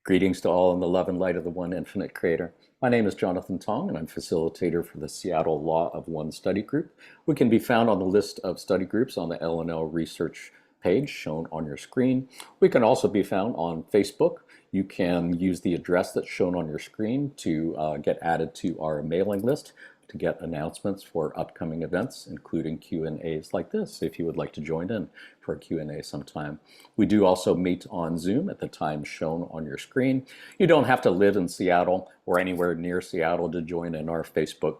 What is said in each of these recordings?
Greetings to all in the love and light of the One Infinite Creator. My name is Jonathan Tong, and I'm facilitator for the Seattle Law of One study group. We can be found on the list of study groups on the L&L research page shown on your screen. We can also be found on Facebook. You can use the address that's shown on your screen to get added to our mailing list to get announcements for upcoming events, including Q&As like this, if you would like to join in for a Q&A sometime. We do also meet on Zoom at the time shown on your screen. You don't have to live in Seattle or anywhere near Seattle to join in our Facebook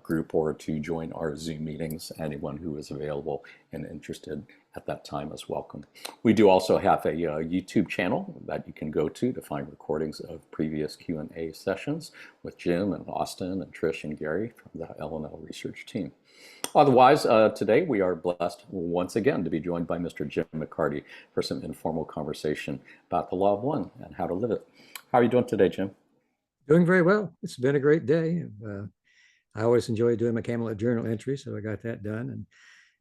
group or to join our Zoom meetings. Anyone who is available and interested at that time is welcome. We do also have a YouTube channel that you can go to find recordings of previous Q&A sessions with Jim and Austin and Trish and Gary from the L&L research team. Otherwise, today we are blessed once again to be joined by Mr. Jim McCarty for some informal conversation about the Law of One and how to live it. How are you doing today, Jim? Doing very well. It's been a great day. I always enjoy doing my Camelot journal entry, so I got that done. And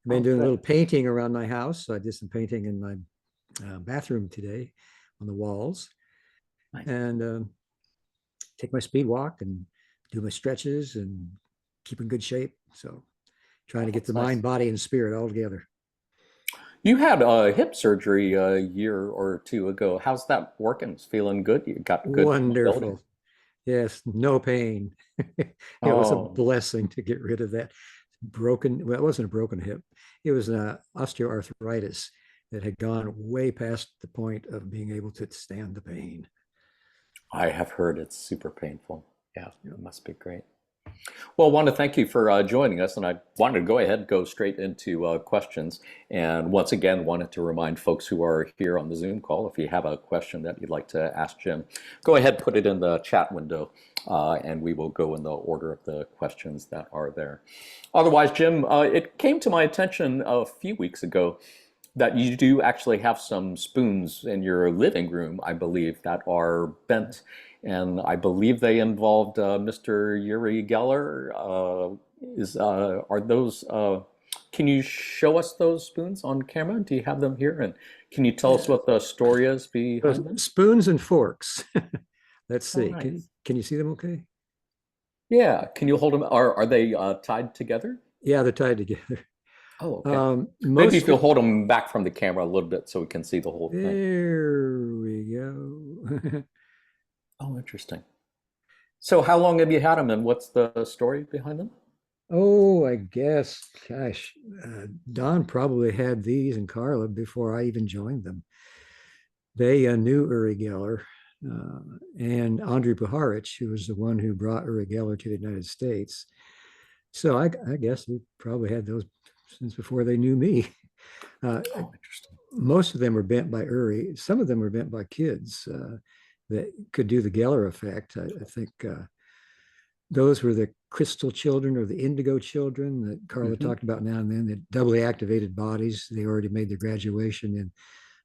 I've been doing a little painting around my house. So I did some painting in my bathroom today on the walls. Nice. And take my speed walk and do my stretches and keep in good shape. So trying to get the mind, body, and spirit all together. You had hip surgery a year or two ago. How's that working? It's feeling good? You got good Wonderful. mobility? Yes, no pain. It was a blessing to get rid of that broken, well, it wasn't a broken hip. It was an osteoarthritis that had gone way past the point of being able to stand the pain. I have heard it's super painful. Yeah, it must be great. Well, I want to thank you for joining us, and I wanted to go straight into questions. And once again, wanted to remind folks who are here on the Zoom call, if you have a question that you'd like to ask Jim, go ahead, put it in the chat window, and we will go in the order of the questions that are there. Otherwise, Jim, it came to my attention a few weeks ago that you do actually have some spoons in your living room, I believe, that are bent. And I believe they involved Mr. Uri Geller. Are those, can you show us those spoons on camera? Do you have them here? And can you tell us what the story is behind them? Spoons and forks. Let's see. Nice. Can you see them okay? Yeah. Can you hold them? Are they tied together? Yeah, they're tied together. Oh, okay. Maybe if you'll hold them back from the camera a little bit so we can see the whole thing. There we go. Oh, interesting. So how long have you had them, and what's the story behind them? Oh, I guess, gosh, Don probably had these and Carla before I even joined them. They knew Uri Geller and Andrija Puharich, who was the one who brought Uri Geller to the United States. So I guess we probably had those since before they knew me. Oh, interesting. Most of them were bent by Uri. Some of them were bent by kids that could do the Geller effect. I think those were the crystal children or the indigo children that Carla talked about now and then, the doubly activated bodies. They already made their graduation in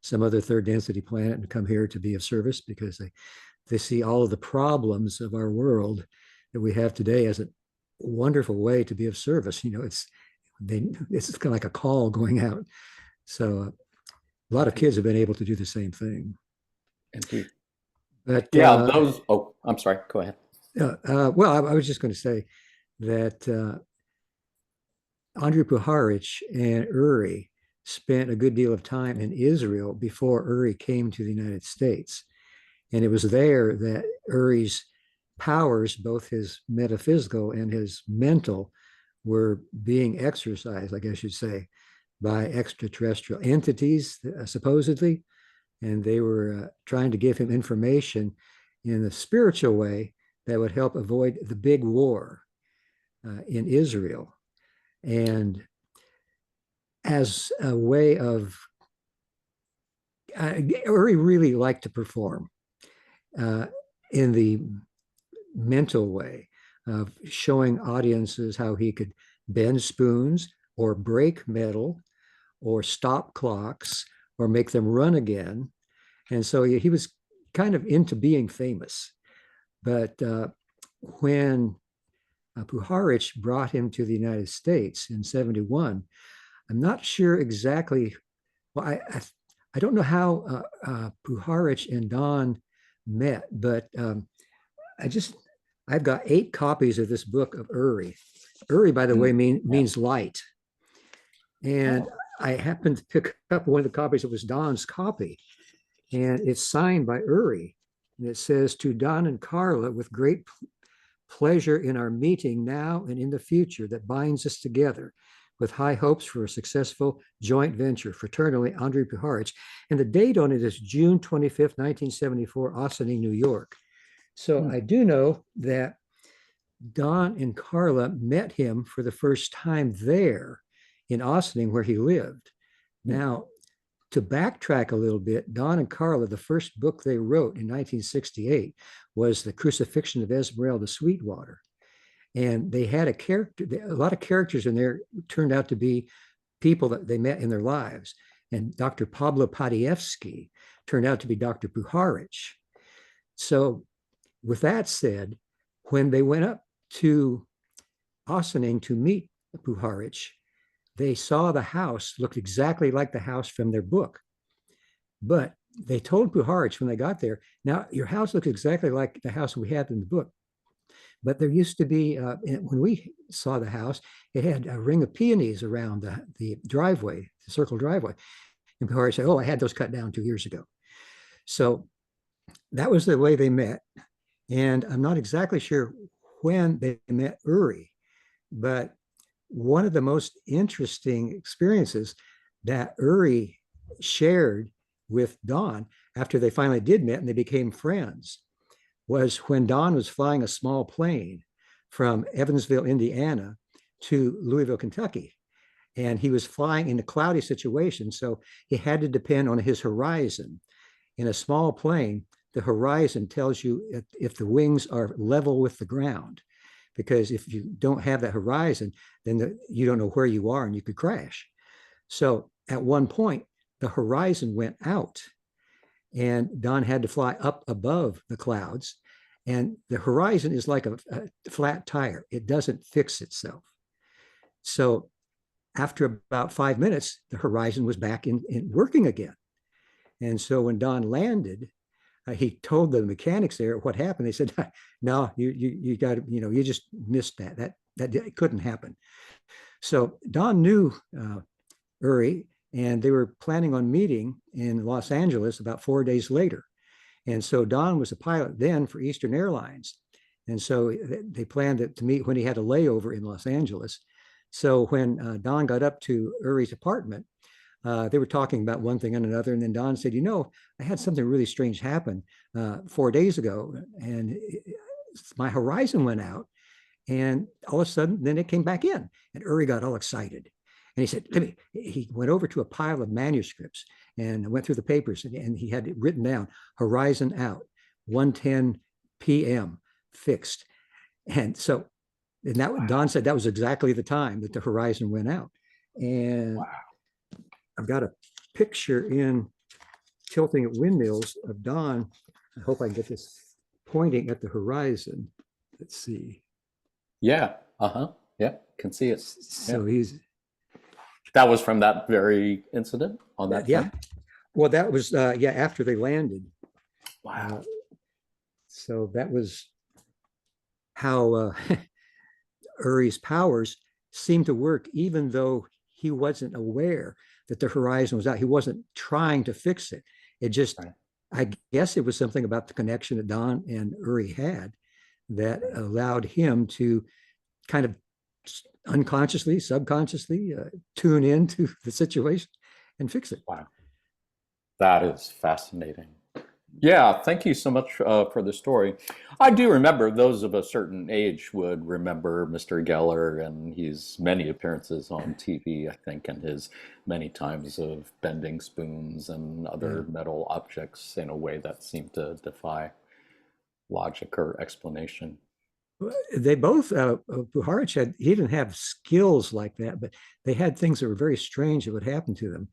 some other third density planet and come here to be of service because they see all of the problems of our world that we have today as a wonderful way to be of service. You know, it's kind of like a call going out. So a lot of kids have been able to do the same thing. Indeed. But yeah, those. Oh, I'm sorry. Go ahead. Well, I was just going to say that Andrija Puharich and Uri spent a good deal of time in Israel before Uri came to the United States. And it was there that Uri's powers, both his metaphysical and his mental, were being exercised, I guess you'd say, by extraterrestrial entities, supposedly. And they were trying to give him information in a spiritual way that would help avoid the big war in Israel. And as a way of, Uri really liked to perform in the mental way of showing audiences how he could bend spoons or break metal or stop clocks or make them run again. And so he was kind of into being famous. But when Puharich brought him to the United States in 71, I'm not sure exactly, well, I don't know how Puharich and Don met. But I just, I've got 8 copies of this book of Uri. Uri, by the way, Yeah. means light. And Oh. I happened to pick up one of the copies. It was Don's copy, and it's signed by Uri. And it says, to Don and Carla, with great pleasure in our meeting now and in the future that binds us together with high hopes for a successful joint venture, fraternally, Andrija Puharich. And the date on it is June 25th, 1974, Ossining, New York. So I do know that Don and Carla met him for the first time there in Ossining, where he lived. Now, to backtrack a little bit, Don and Carla, the first book they wrote in 1968 was The Crucifixion of Esmeralda Sweetwater. And they had a lot of characters in there turned out to be people that they met in their lives. And Dr. Pablo Padievsky turned out to be Dr. Puharich. So, with that said, when they went up to Ossining to meet Puharich, they saw the house looked exactly like the house from their book. But they told Puharich when they got there, now your house looks exactly like the house we had in the book. But there used to be, when we saw the house, it had a ring of peonies around the driveway, the circle driveway. And Puharich said, oh, I had those cut down 2 years ago. So that was the way they met. And I'm not exactly sure when they met Uri, but one of the most interesting experiences that Uri shared with Don after they finally did meet and they became friends was when Don was flying a small plane from Evansville, Indiana to Louisville, Kentucky. And he was flying in a cloudy situation, so he had to depend on his horizon. In a small plane, the horizon tells you if the wings are level with the ground, because if you don't have that horizon, then you don't know where you are and you could crash. So at one point, the horizon went out and Don had to fly up above the clouds. And the horizon is like a flat tire. It doesn't fix itself. So after about 5 minutes, the horizon was back in working again. And so when Don landed, he told the mechanics there what happened. They said, "No, you got to, you just missed that. That couldn't happen." So Don knew Uri, and they were planning on meeting in Los Angeles about 4 days later. And so Don was a pilot then for Eastern Airlines, and so they planned to meet when he had a layover in Los Angeles. So when Don got up to Uri's apartment, they were talking about one thing and another. And then Don said, I had something really strange happen 4 days ago. And my horizon went out. And all of a sudden, then it came back in. And Uri got all excited. And he said, he went over to a pile of manuscripts and went through the papers. And he had it written down, horizon out, 1:10 p.m. fixed. And so, and that Don said that was exactly the time that the horizon went out. And I've got a picture in Tilting at Windmills of Don. I hope I can get this pointing at the horizon. Let's see. Yeah. Uh-huh. Yeah. Can see it. So yeah. That was from that very incident on that yeah. film? Well, that was after they landed. Wow. So that was how Uri's powers seemed to work, even though he wasn't aware that the horizon was out. He wasn't trying to fix it. It just, I guess it was something about the connection that Don and Uri had that allowed him to kind of unconsciously, subconsciously tune into the situation and fix it. Wow. That is fascinating. Yeah, thank you so much for the story. I do remember, those of a certain age would remember Mr. Geller and his many appearances on TV, I think, and his many times of bending spoons and other metal objects in a way that seemed to defy logic or explanation. They both, Puharich he didn't have skills like that, but they had things that were very strange that would happen to them.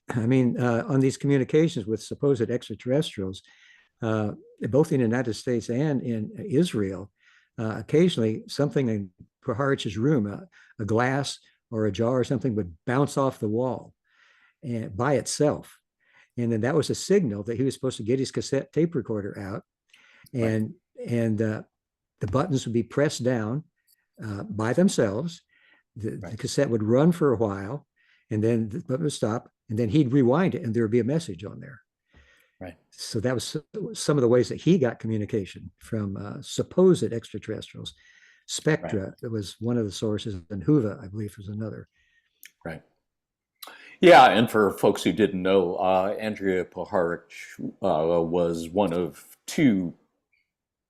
I mean, on these communications with supposed extraterrestrials, both in the United States and in Israel, occasionally something in Puharich's room, a glass or a jar or something would bounce off the wall and by itself. And then that was a signal that he was supposed to get his cassette tape recorder out Right. and and the buttons would be pressed down by themselves. The Right. cassette would run for a while, and then the button would stop, and then he'd rewind it, and there would be a message on there. Right. So that was some of the ways that he got communication from supposed extraterrestrials. Right. Spectra was one of the sources, and Huva, I believe, was another. Right. Yeah, and for folks who didn't know, Andrija Puharich was one of two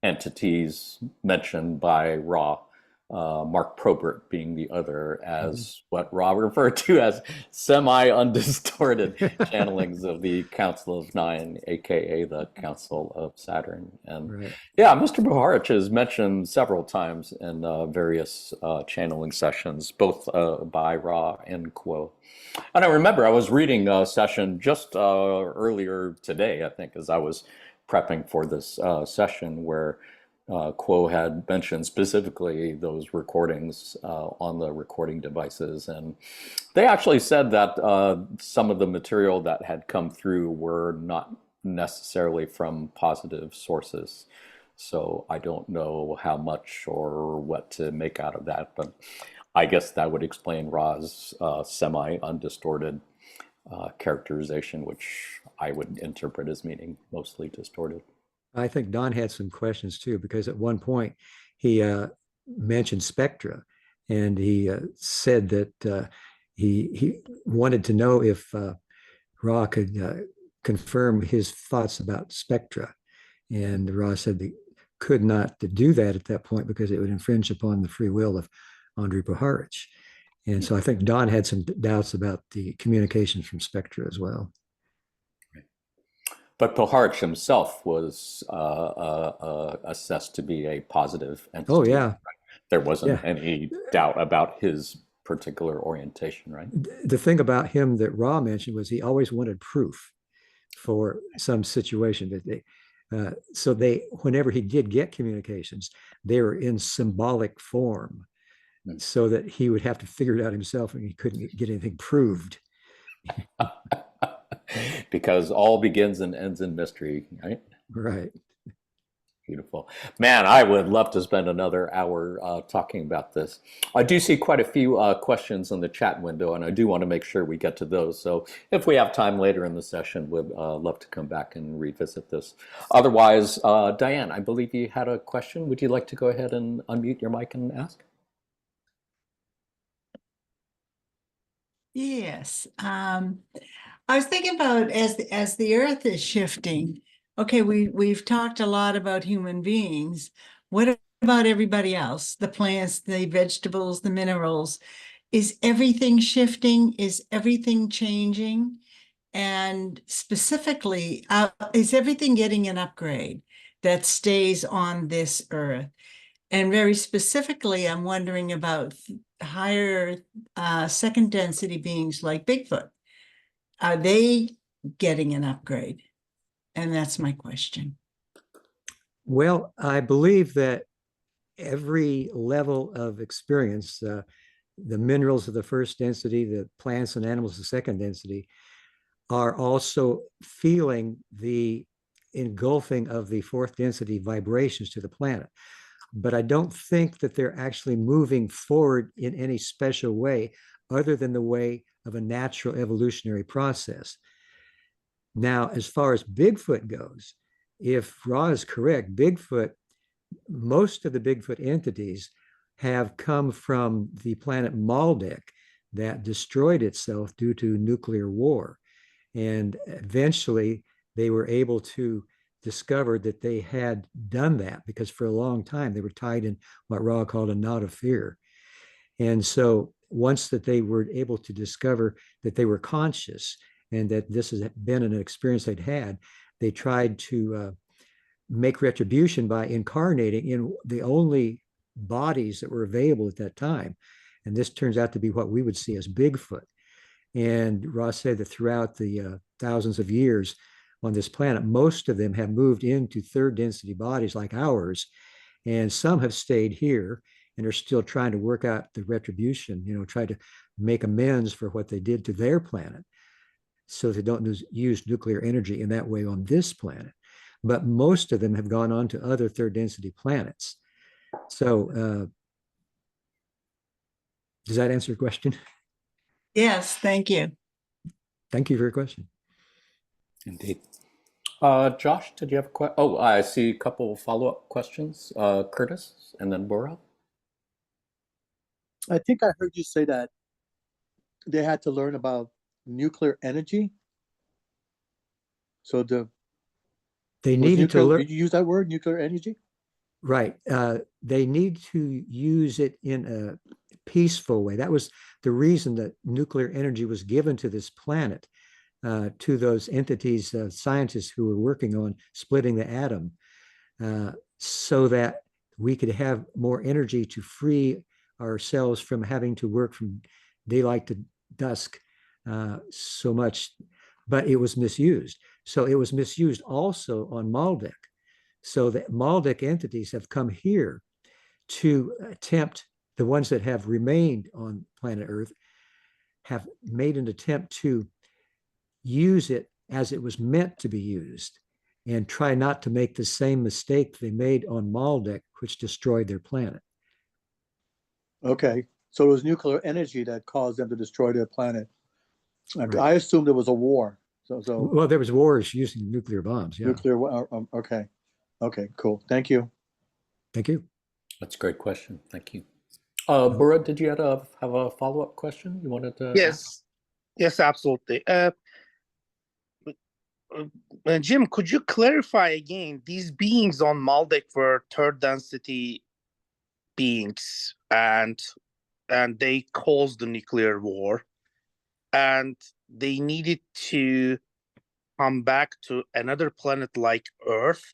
entities mentioned by Ra, Mark Probert being the other, Mhm. as what Ra referred to as semi-undistorted channelings of the Council of Nine, aka the Council of Saturn. And Right. yeah, Mr. Puharich is mentioned several times in various channeling sessions, both by Ra and Quo. And I remember I was reading a session just earlier today, I think, as I was prepping for this session, where Quo had mentioned specifically those recordings on the recording devices. And they actually said that some of the material that had come through were not necessarily from positive sources. So I don't know how much or what to make out of that, but I guess that would explain Ra's semi-undistorted characterization, which I would interpret as meaning mostly distorted. I think Don had some questions too, because at one point he mentioned spectra, and he said that he wanted to know if Ra could confirm his thoughts about spectra, and Ra said they could not do that at that point because it would infringe upon the free will of Andrija Puharich. And so I think Don had some doubts about the communications from spectra as well. But Puharich himself was assessed to be a positive Oh entity. yeah, There wasn't yeah. any doubt about his particular orientation, right? The thing about him that Ra mentioned was he always wanted proof for some situation that so they, whenever he did get communications, they were in symbolic form, Hmm. so that he would have to figure it out himself, and he couldn't get anything proved. Because all begins and ends in mystery, right? Right. Beautiful. Man, I would love to spend another hour talking about this. I do see quite a few questions in the chat window, and I do want to make sure we get to those. So if we have time later in the session, we'd love to come back and revisit this. Otherwise, Diane, I believe you had a question. Would you like to go ahead and unmute your mic and ask? Yes. I was thinking about as the earth is shifting. Okay, we've talked a lot about human beings. What about everybody else? The plants, the vegetables, the minerals. Is everything shifting? Is everything changing? And specifically, is everything getting an upgrade that stays on this earth? And very specifically, I'm wondering about higher second density beings like Bigfoot. Are they getting an upgrade? And that's my question. Well, I believe that every level of experience, the minerals of the first density, the plants and animals of the second density, are also feeling the engulfing of the fourth density vibrations to the planet. But I don't think that they're actually moving forward in any special way other than the way of a natural evolutionary process. Now, as far as Bigfoot goes, if Ra is correct, Bigfoot, most of the Bigfoot entities have come from the planet Maldek that destroyed itself due to nuclear war. And eventually they were able to discover that they had done that, because for a long time they were tied in what Ra called a knot of fear. And so once that they were able to discover that they were conscious and that this has been an experience they'd had, they tried to make retribution by incarnating in the only bodies that were available at that time. And this turns out to be what we would see as Bigfoot. And Ross said that throughout the thousands of years on this planet, most of them have moved into third density bodies like ours, and some have stayed here and are still trying to work out the retribution, try to make amends for what they did to their planet so they don't use nuclear energy in that way on this planet. but most of them have gone on to other third density planets. So does that answer your question? Yes, thank you. Thank you for your question. Indeed. Josh, did you have a question? Oh, I see a couple follow-up questions. Curtis and then Bora. I think I heard you say that they had to learn about nuclear energy. So they needed to learn. Did you use that word, nuclear energy? Right. They need to use it in a peaceful way. That was the reason that nuclear energy was given to this planet, to those entities, scientists who were working on splitting the atom, so that we could have more energy to free ourselves from having to work from daylight to dusk so much. But it was misused. So it was misused also on Maldek. So the Maldek entities have come here to attempt, the ones that have remained on planet Earth, have made an attempt to use it as it was meant to be used and try not to make the same mistake they made on Maldek, which destroyed their planet. Okay. So it was nuclear energy that caused them to destroy their planet. Right. I assumed there was a war. So well, there was wars using nuclear bombs. Yeah. nuclear. Okay. Okay. Cool. Thank you. Thank you. That's a great question. Thank you. Bora, did you have a follow-up question you wanted to ask? Yes, yes, absolutely. Jim, could you clarify again? These beings on Maldek were third density beings, and they caused the nuclear war, and they needed to come back to another planet like Earth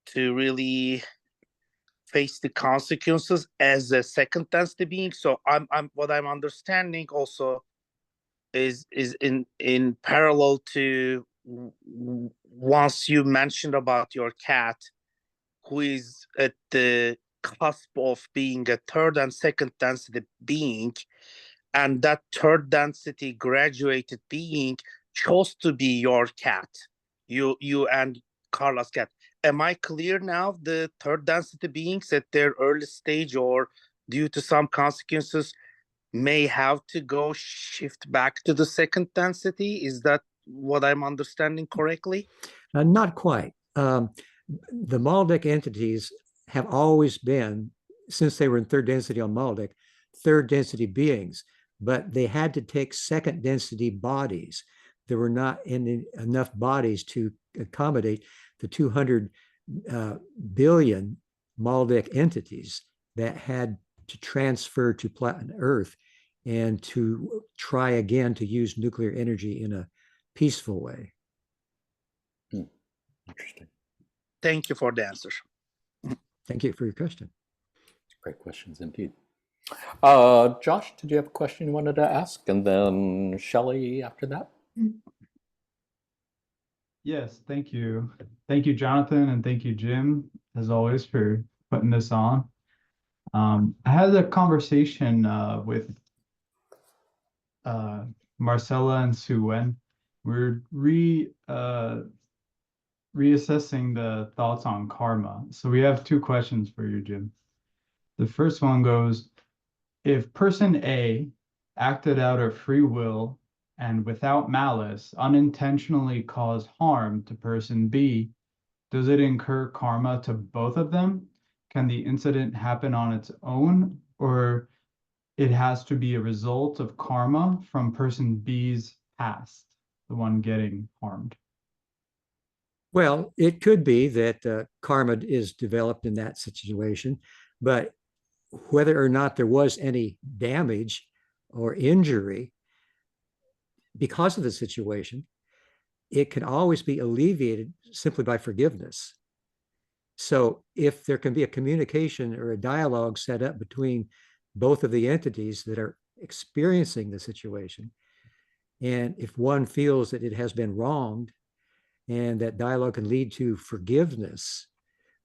to really face the consequences as a second density being. So what I'm understanding also is in parallel to once you mentioned about your cat, who is at the cusp of being a third and second density being, and that third density graduated being chose to be your cat, you and Carla's cat. Am I clear now? The third density beings at their early stage or due to some consequences may have to go shift back to the second density? Is that what I'm understanding correctly? Not quite. The Maldek entities have always been, since they were in third density on Maldek, third density beings, but they had to take second density bodies. There were not enough bodies to accommodate the 200 billion Maldek entities that had to transfer to planet Earth and to try again to use nuclear energy in a peaceful way. Interesting. Thank you for the answer. Thank you for your question. Great questions indeed. Josh, did you have a question you wanted to ask? And then Shelley after that? Yes, thank you. Thank you, Jonathan, and thank you, Jim, as always, for putting this on. I had a conversation with Marcella and Suen. We're reassessing the thoughts on karma. So we have two questions for you, Jim. The first one goes, if person A acted out of free will and without malice unintentionally cause harm to person B, does it incur karma to both of them? Can the incident happen on its own, or it has to be a result of karma from person B's past, the one getting harmed? Well, it could be that karma is developed in that situation, but whether or not there was any damage or injury because of the situation, it can always be alleviated simply by forgiveness. So if there can be a communication or a dialogue set up between both of the entities that are experiencing the situation, and if one feels that it has been wronged and that dialogue can lead to forgiveness,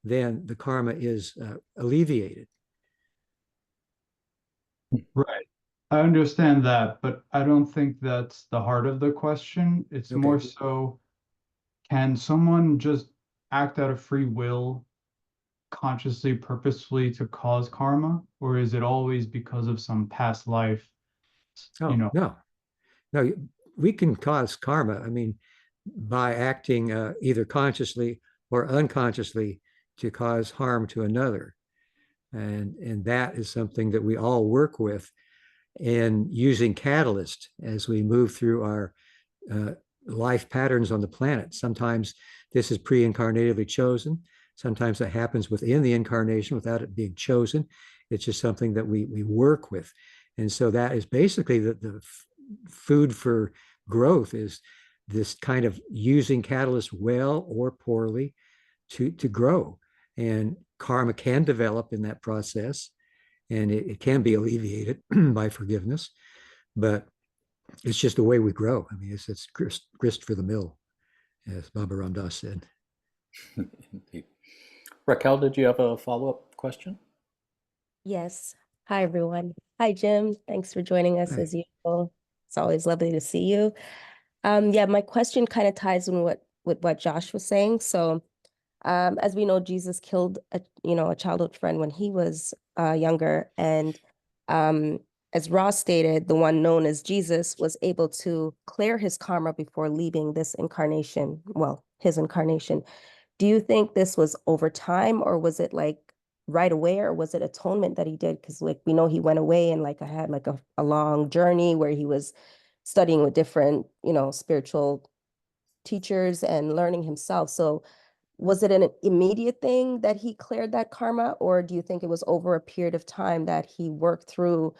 then the karma is alleviated. Right. I understand that, but I don't think that's the heart of the question. It's Okay. more so, can someone just act out of free will consciously, purposefully to cause karma, or is it always because of some past life? Oh, no, no, we can cause karma. I mean, by acting either consciously or unconsciously to cause harm to another. And that is something that we all work with, and using catalyst as we move through our life patterns on the planet. Sometimes this is pre-incarnatively chosen. Sometimes that happens within the incarnation without it being chosen. It's just something that we work with. And so that is basically the food for growth, is this kind of using catalyst well or poorly to grow. And karma can develop in that process, and it can be alleviated by forgiveness, but it's just the way we grow. I mean, it's grist for the mill, as Baba Ram Dass said. Indeed. Raquel, did you have a follow-up question? Yes. Hi, everyone. Hi, Jim. Thanks for joining us Hi. as usual. It's always lovely to see you. Yeah, my question kind of ties in with what Josh was saying. So, as we know, Jesus killed a childhood friend when he was younger, and as Ross stated, the one known as Jesus was able to clear his karma before leaving this incarnation. Well, his incarnation. Do you think this was over time, or was it like right away, or was it atonement that he did? Because like we know he went away and like I had like a long journey where he was studying with different, spiritual teachers and learning himself. So was it an immediate thing that he cleared that karma, or do you think it was over a period of time that he worked through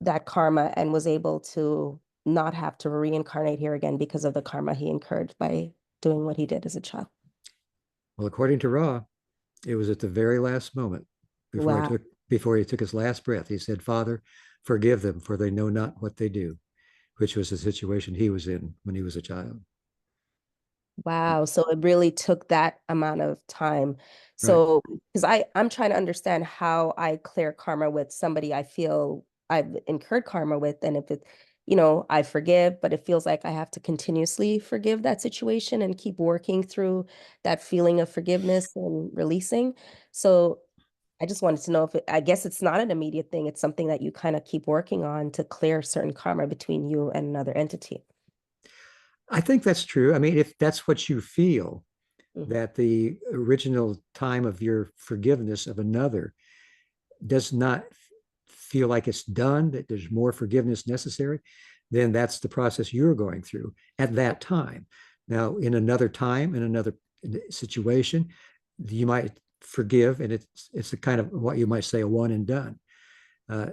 that karma and was able to not have to reincarnate here again because of the karma he incurred by doing what he did as a child? Well, according to Ra, it was at the very last moment Wow. before he took his last breath. He said, "Father, forgive them, for they know not what they do," which was the situation he was in when he was a child. Wow. So it really took that amount of time. Right. So, because I'm trying to understand how I clear karma with somebody I feel I've incurred karma with. And if it, I forgive, but it feels like I have to continuously forgive that situation and keep working through that feeling of forgiveness and releasing. So I just wanted to know if I guess it's not an immediate thing. It's something that you kind of keep working on to clear certain karma between you and another entity. I think that's true. I mean, if that's what you feel, Mhm. that the original time of your forgiveness of another does not feel like it's done, that there's more forgiveness necessary, then that's the process you're going through at that time. Now, in another time, in another situation, you might forgive, and it's a kind of what you might say a one and done.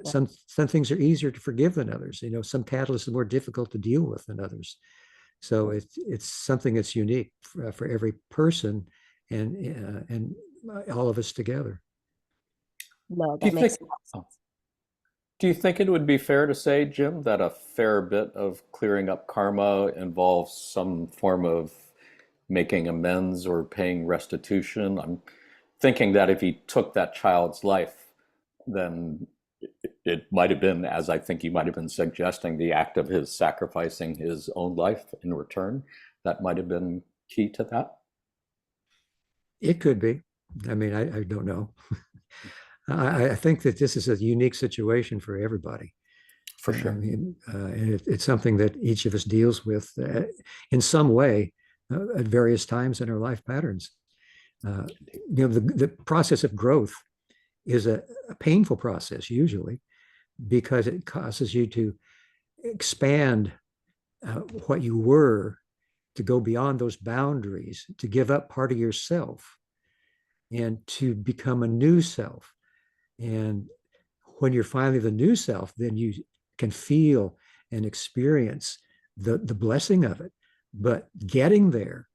Some things are easier to forgive than others. Some catalysts are more difficult to deal with than others. So it's something that's unique for every person, and all of us together. No, Do you that makes think, oh, do you think it would be fair to say, Jim, that a fair bit of clearing up karma involves some form of making amends or paying restitution? I'm thinking that if he took that child's life, then it might have been, as I think you might have been suggesting, the act of his sacrificing his own life in return. That might have been key to that. It could be. I mean, I don't know. I think that this is a unique situation for everybody. For I sure. mean, and it's something that each of us deals with in some way at various times in our life patterns. The process of growth is a painful process usually, because it causes you to expand what you were, to go beyond those boundaries, to give up part of yourself, and to become a new self. And when you're finally the new self, then you can feel and experience the blessing of it. But getting there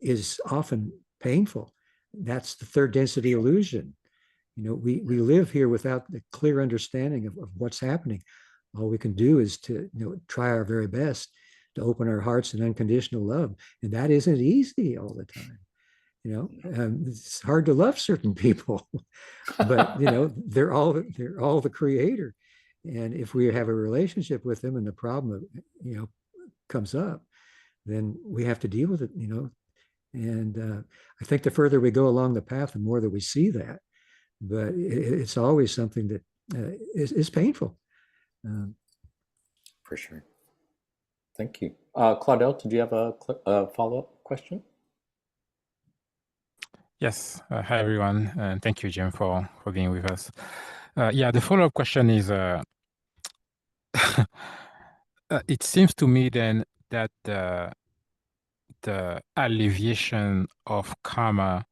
is often painful. That's the third density illusion. We live here without the clear understanding of what's happening. All we can do is to try our very best to open our hearts in unconditional love, and that isn't easy all the time. It's hard to love certain people, but they're all the creator, and if we have a relationship with them and the problem comes up, then we have to deal with it And I think the further we go along the path, the more that we see that. But it's always something that is painful. For sure. Thank you. Claudel, did you have a follow-up question? Yes. Hi, everyone. And thank you, Jim, for being with us. Yeah, the follow-up question is, it seems to me then that the alleviation of karma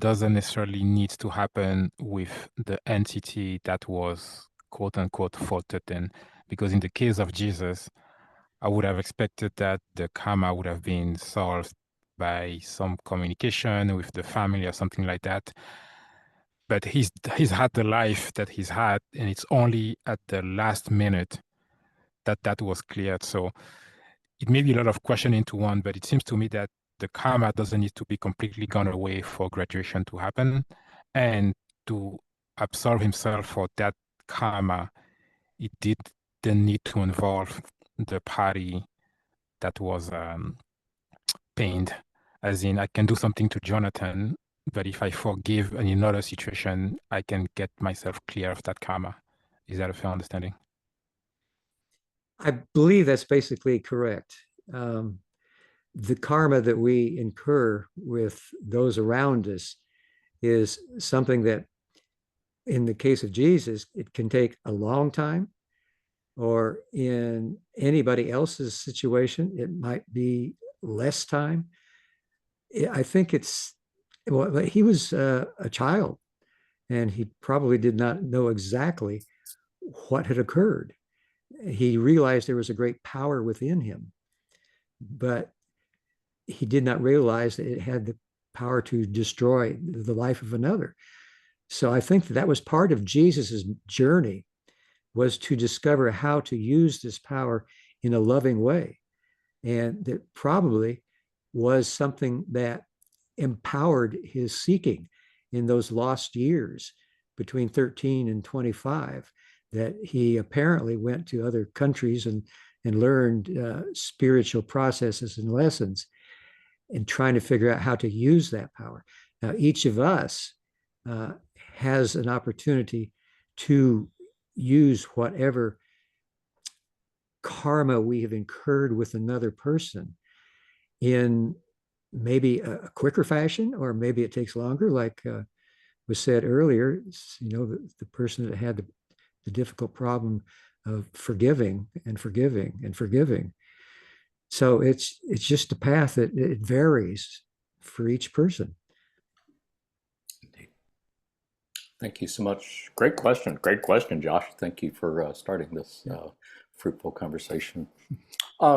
doesn't necessarily need to happen with the entity that was quote unquote faulted in, because in the case of Jesus, I would have expected that the karma would have been solved by some communication with the family or something like that. But he's had the life that he's had, and it's only at the last minute that was cleared. So it may be a lot of question into one, but it seems to me that the karma doesn't need to be completely gone away for graduation to happen. And to absolve himself for that karma, it didn't need to involve the party that was pained. As in, I can do something to Jonathan, but if I forgive in another situation, I can get myself clear of that karma. Is that a fair understanding? I believe that's basically correct. The karma that we incur with those around us is something that, in the case of Jesus, it can take a long time, or in anybody else's situation, it might be less time. I think well, he was a child, and he probably did not know exactly what had occurred. He realized there was a great power within him, but he did not realize that it had the power to destroy the life of another. So I think that was part of Jesus's journey, was to discover how to use this power in a loving way. And that probably was something that empowered his seeking in those lost years between 13 and 25, that he apparently went to other countries and learned spiritual processes and lessons, and trying to figure out how to use that power. Now, each of us has an opportunity to use whatever karma we have incurred with another person in maybe a quicker fashion, or maybe it takes longer, like was said earlier. The person that had the difficult problem of forgiving and forgiving and forgiving. So it's just a path that it varies for each person. Indeed. Thank you so much. Great question, Josh. Thank you for starting this fruitful conversation.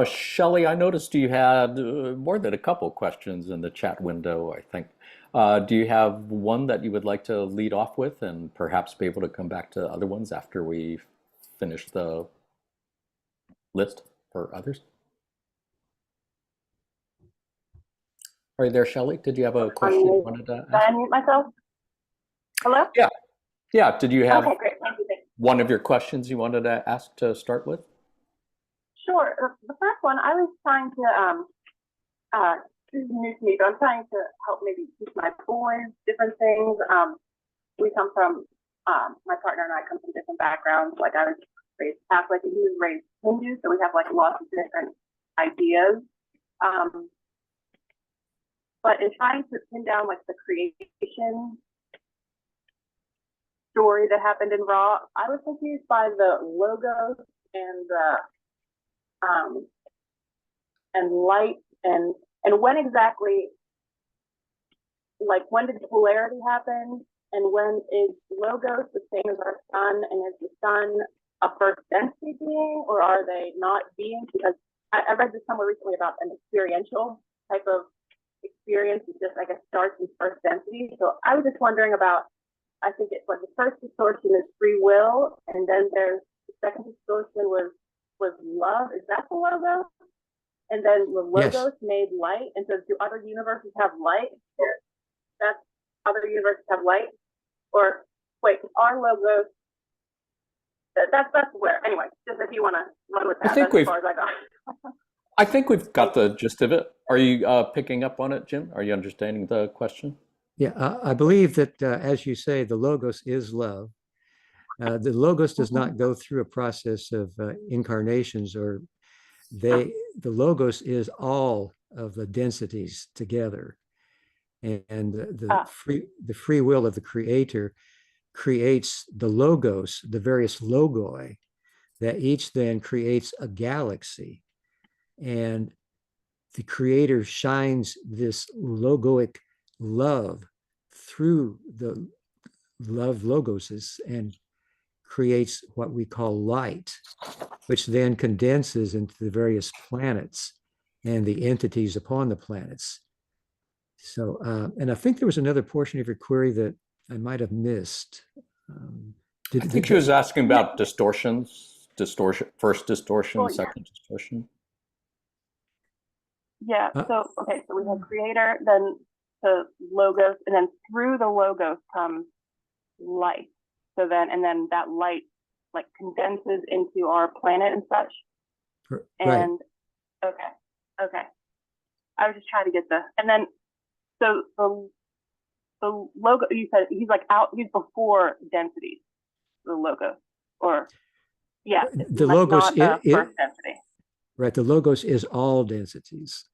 Shelley, I noticed you had more than a couple questions in the chat window, I think. Do you have one that you would like to lead off with, and perhaps be able to come back to other ones after we finish the list for others? Are you there, Shelley? Did you have a question you wanted to ask? Did I unmute myself? Hello? Yeah. Did you have Okay, great. Thank you. one of your questions you wanted to ask to start with? Sure. The first one, I was trying to, this is new to me, but I'm trying to help maybe teach my boys different things. We come from, my partner and I come from different backgrounds. Like, I was raised Catholic and he was raised Hindu, so we have like lots of different ideas. But in trying to pin down like the creation story that happened in Ra, I was confused by the logos and the and light and when exactly, like, when did polarity happen, and when is logos the same as our sun, and is the sun a first density being, or are they not beings? Because I read this somewhere recently about an experiential type of experience. It just, I guess, starts in first density. So I was just wondering about, I think it's like the first distortion is free will, and then there's the second distortion was love. Is that the logo? And then the logos made light. And so do other universes have light? That's other universes have light? Or wait, our logos, that's where, anyway, just if you want to run with that, that's as far as I got. I think we've got the gist of it. Are you picking up on it, Jim? Are you understanding the question? Yeah, I believe that, as you say, the logos is love. The logos does not go through a process of incarnations, or the logos is all of the densities together, and the free will of the creator creates the logos, the various logoi, that each then creates a galaxy, and the creator shines this logoic love through the love logoses and creates what we call light, which then condenses into the various planets and the entities upon the planets. So, and I think there was another portion of your query that I might have missed. I think she was asking about distortions, first distortion, second distortion. Yeah. So okay, so we have creator, then the logos, and then through the logos comes light. So then, and then that light like condenses into our planet and such. And right. Okay. I was just trying to get and then so the logo, you said he's like he's before densities, the logo, or yeah, the logos not first density. Right, the logos is all densities.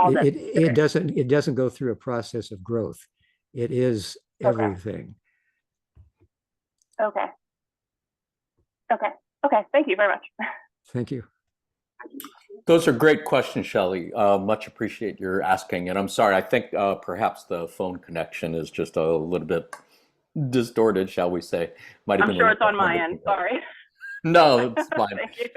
It doesn't go through a process of growth. It is everything. Okay. Thank you very much. Thank you. Those are great questions, Shelley. Much appreciate your asking. And I'm sorry, I think perhaps the phone connection is just a little bit distorted, shall we say. I'm sure it's on my end. Sorry. No, it's fine. Thank you.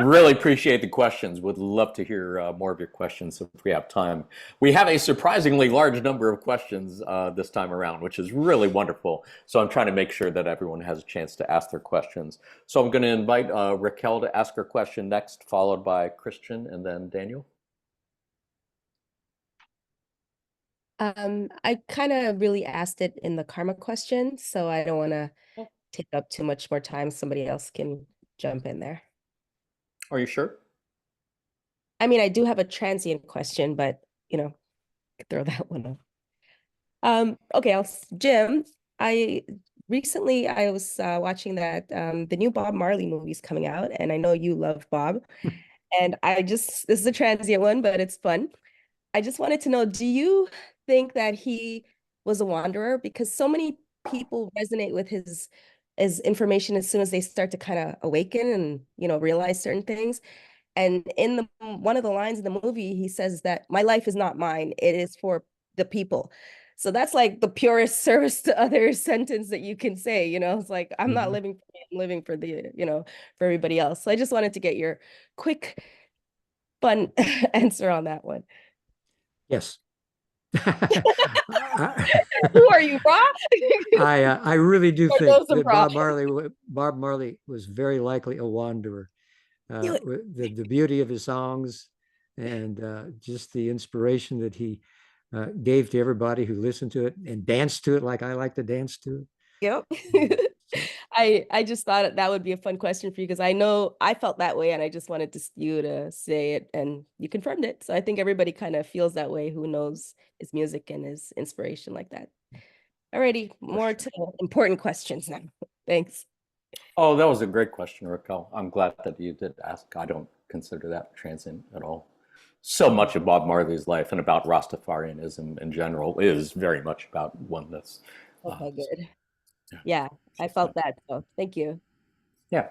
Really appreciate the questions. Would love to hear more of your questions if we have time. We have a surprisingly large number of questions this time around, which is really wonderful. So I'm trying to make sure that everyone has a chance to ask their questions. So I'm going to invite Raquel to ask her question next, followed by Christian and then Daniel. I kind of really asked it in the karma question, so I don't want to take up too much more time. Somebody else can jump in there. Are you sure? I mean, I do have a transient question, but throw that one up. Okay, Jim, I was watching that the new Bob Marley movie's coming out, and I know you love Bob. And this is a transient one, but it's fun. I just wanted to know, do you think that he was a wanderer? Because so many people resonate with his information as soon as they start to kind of awaken and realize certain things. And in one of the lines in the movie, he says that my life is not mine, it is for the people. So that's like the purest service to others sentence that you can say. It's like, I'm not living for me, I'm living for for everybody else. So I just wanted to get your quick, fun answer on that one. Yes. Who are you, Bob? I really do think that Bob Marley was very likely a wanderer. The beauty of his songs and just the inspiration that he gave to everybody who listened to it and danced to it like I like to dance to it. Yep. I just thought that would be a fun question for you, because I know I felt that way, and I just wanted you to say it, and you confirmed it. So I think everybody kind of feels that way who knows his music and his inspiration like that. Alrighty, more to important questions now. Thanks. Oh, that was a great question, Raquel. I'm glad that you did ask. I don't consider that transient at all. So much of Bob Marley's life and about Rastafarianism in general is very much about oneness. Okay, good. Yeah, I felt that. So thank you. Yeah.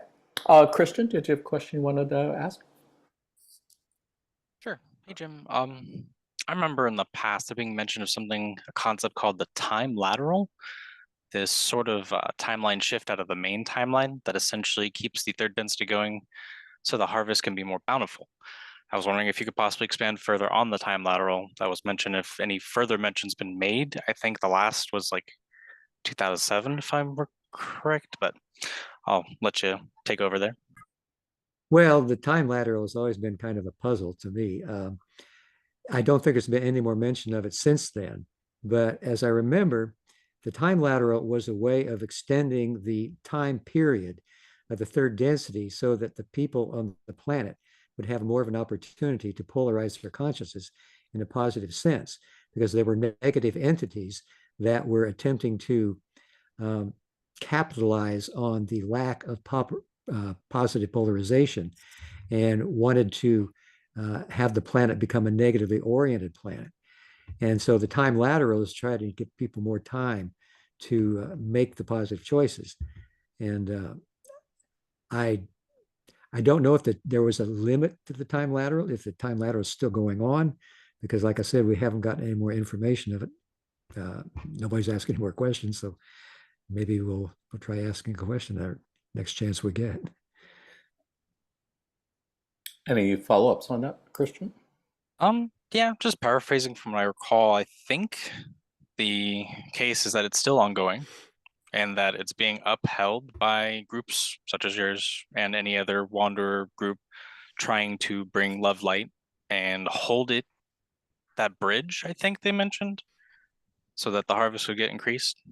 Christian, did you have a question you wanted to ask? Sure. Hey, Jim. I remember in the past there being mention of a concept called the time lateral. This sort of timeline shift out of the main timeline that essentially keeps the third density going so the harvest can be more bountiful. I was wondering if you could possibly expand further on the time lateral that was mentioned, if any further mention's been made. I think the last was like 2007, if I'm correct, but I'll let you take over there. Well, the time lateral has always been kind of a puzzle to me. I don't think there's been any more mention of it since then, but as I remember, the time lateral was a way of extending the time period of the third density so that the people on the planet would have more of an opportunity to polarize their consciousness in a positive sense, because they were negative entities that were attempting to capitalize on the lack of positive polarization and wanted to have the planet become a negatively oriented planet. And so the time lateral is trying to give people more time to make the positive choices. And I don't know if there was a limit to the time lateral, if the time lateral is still going on, because like I said, we haven't gotten any more information of it. Nobody's asking any more questions, so maybe we'll try asking a question our next chance we get. Any follow-ups on that, Christian? Yeah, just paraphrasing from what I recall, I think the case is that it's still ongoing and that it's being upheld by groups such as yours and any other wanderer group trying to bring love light and hold it, that bridge, I think they mentioned, so that the harvest would get increased.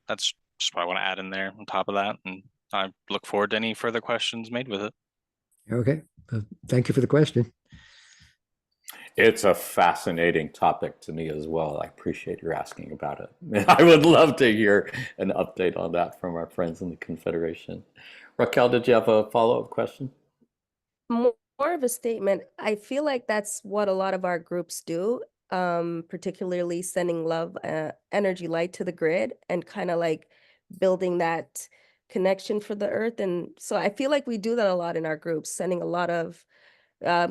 That's just what I want to add in there on top of that. And I look forward to any further questions made with it. Okay, thank you for the question. It's a fascinating topic to me as well. I appreciate your asking about it. I would love to hear an update on that from our friends in the Confederation. Raquel, did you have a follow-up question? More of a statement. I feel like that's what a lot of our groups do, particularly sending love, energy, light to the grid and kind of like building that connection for the earth. And so I feel like we do that a lot in our groups, sending a lot of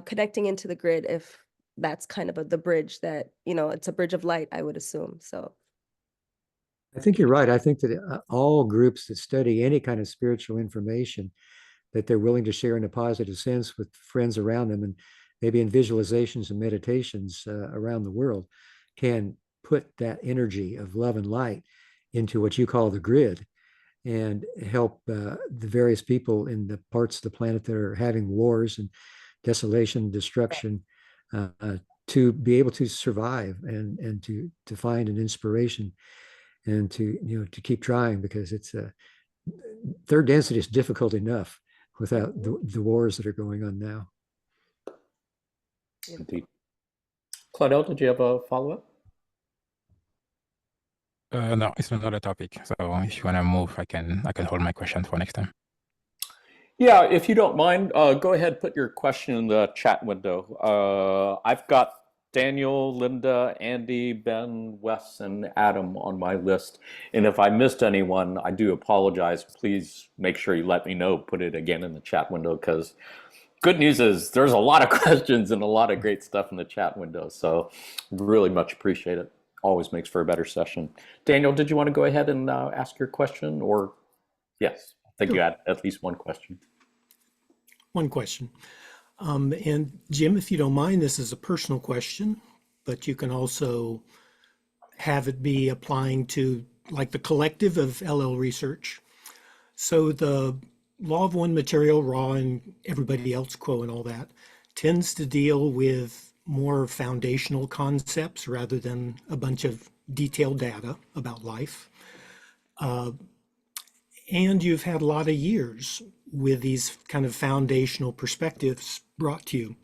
connecting into the grid, if that's kind of the bridge that, it's a bridge of light, I would assume. So I think you're right. I think that all groups that study any kind of spiritual information that they're willing to share in a positive sense with friends around them, and maybe in visualizations and meditations around the world, can put that energy of love and light into what you call the grid and help the various people in the parts of the planet that are having wars and desolation, destruction, to be able to survive and to find an inspiration and to keep trying, because it's third density is difficult enough without the wars that are going on now. Indeed. Claudel, did you have a follow-up? No, it's another topic. So if you want to move, I can hold my question for next time. Yeah, if you don't mind, go ahead, put your question in the chat window. I've got Daniel, Linda, Andy, Ben, Wes, and Adam on my list. And if I missed anyone, I do apologize. Please make sure you let me know. Put it again in the chat window, because good news is there's a lot of questions and a lot of great stuff in the chat window. So really much appreciate it. Always makes for a better session. Daniel, did you want to go ahead and ask your question? Or yes, I think you had at least one question. One question. And Jim, if you don't mind, this is a personal question, but you can also have it be applying to like the collective of LL research. So the law of one material, raw, and everybody else, quo, and all that, tends to deal with more foundational concepts rather than a bunch of detailed data about life. And you've had a lot of years with these kind of foundational perspectives brought to you.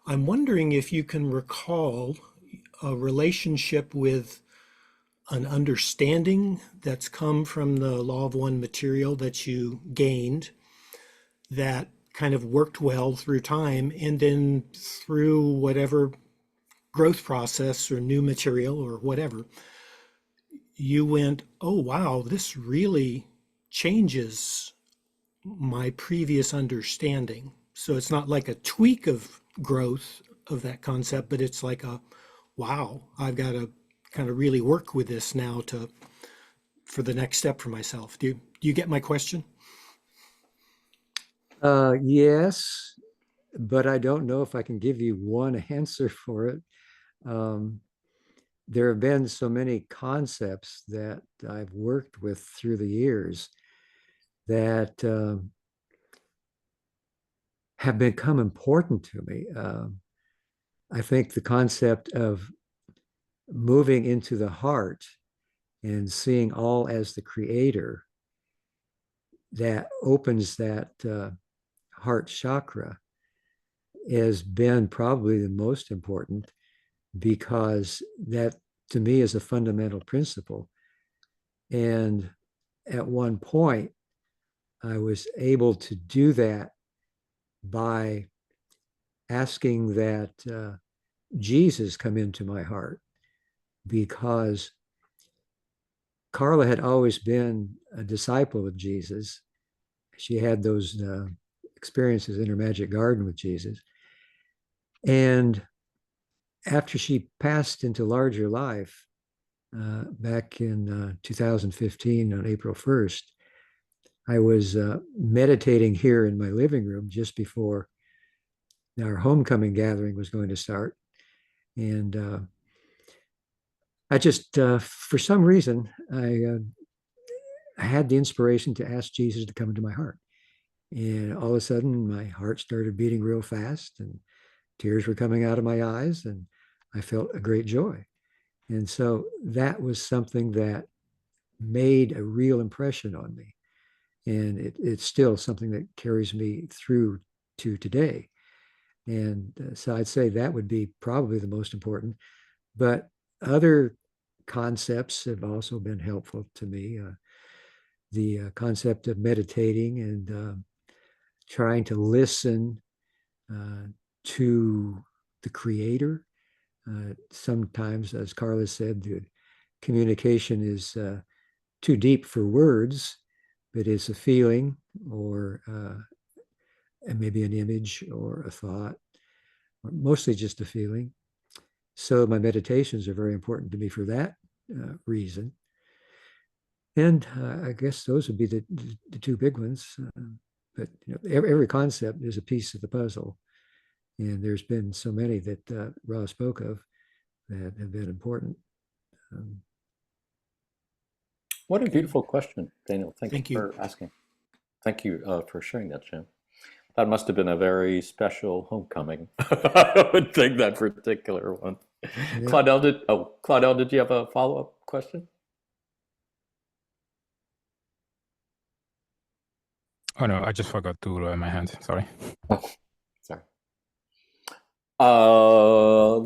I'm wondering if you can recall a relationship with an understanding that's come from the law of one material that you gained that kind of worked well through time, and then through whatever growth process or new material or whatever, you went, oh, wow, this really changes my previous understanding. So it's not like a tweak of growth of that concept, but it's like a, wow, I've got to kind of really work with this now for the next step for myself. Do you get my question? Yes, but I don't know if I can give you one answer for it. There have been so many concepts that I've worked with through the years that have become important to me. I think the concept of moving into the heart and seeing all as the creator, that opens that heart chakra has been probably the most important, because that to me is a fundamental principle. And at one point, I was able to do that by asking that Jesus come into my heart, because Carla had always been a disciple of Jesus. She had those experiences in her magic garden with Jesus. And after she passed into larger life back in 2015 on April 1st, I was meditating here in my living room just before our homecoming gathering was going to start. And I just, for some reason, I had the inspiration to ask Jesus to come into my heart. And all of a sudden, my heart started beating real fast, and tears were coming out of my eyes, and I felt a great joy. And so that was something that made a real impression on me. And it's still something that carries me through to today. And so I'd say that would be probably the most important. But other concepts have also been helpful to me. The concept of meditating and trying to listen to the creator. Sometimes, as Carla said, the communication is too deep for words, but it's a feeling or maybe an image or a thought, or mostly just a feeling. So my meditations are very important to me for that reason. And I guess those would be the two big ones. But every concept is a piece of the puzzle. And there's been so many that Ross spoke of that have been important. What a beautiful question, Daniel. Thank you you. for asking. Thank you for sharing that, Jim. That must have been a very special homecoming. I would think that particular one. Yeah. Claudel, did you have a follow-up question? Oh no, I just forgot to lower my hand. Sorry. Oh, sorry.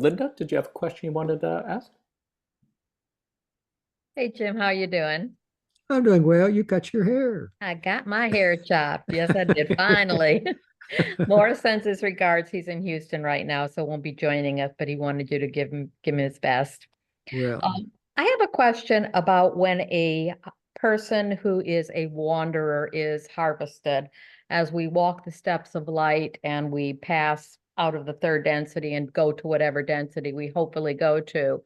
Linda, did you have a question you wanted to ask? Hey, Jim, how you doing? I'm doing well. You cut your hair. I got my hair chopped. Yes, I did. Finally. Morris sends his regards. He's in Houston right now, so won't be joining us, but he wanted you to give him his best. Well, I have a question about when a person who is a wanderer is harvested. As we walk the steps of light and we pass out of the third density and go to whatever density we hopefully go to,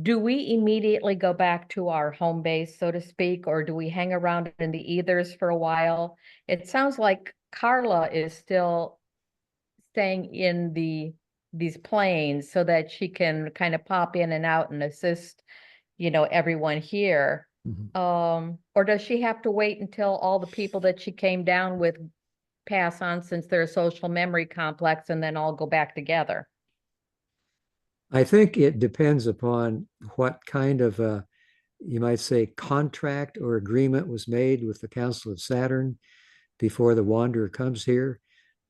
do we immediately go back to our home base, so to speak, or do we hang around in the ethers for a while? It sounds like Carla is still staying in these planes so that she can kind of pop in and out and assist, everyone here. mhm. Or does she have to wait until all the people that she came down with pass on, since they're a social memory complex, and then all go back together? I think it depends upon what kind of you might say, contract or agreement was made with the Council of Saturn before the wanderer comes here.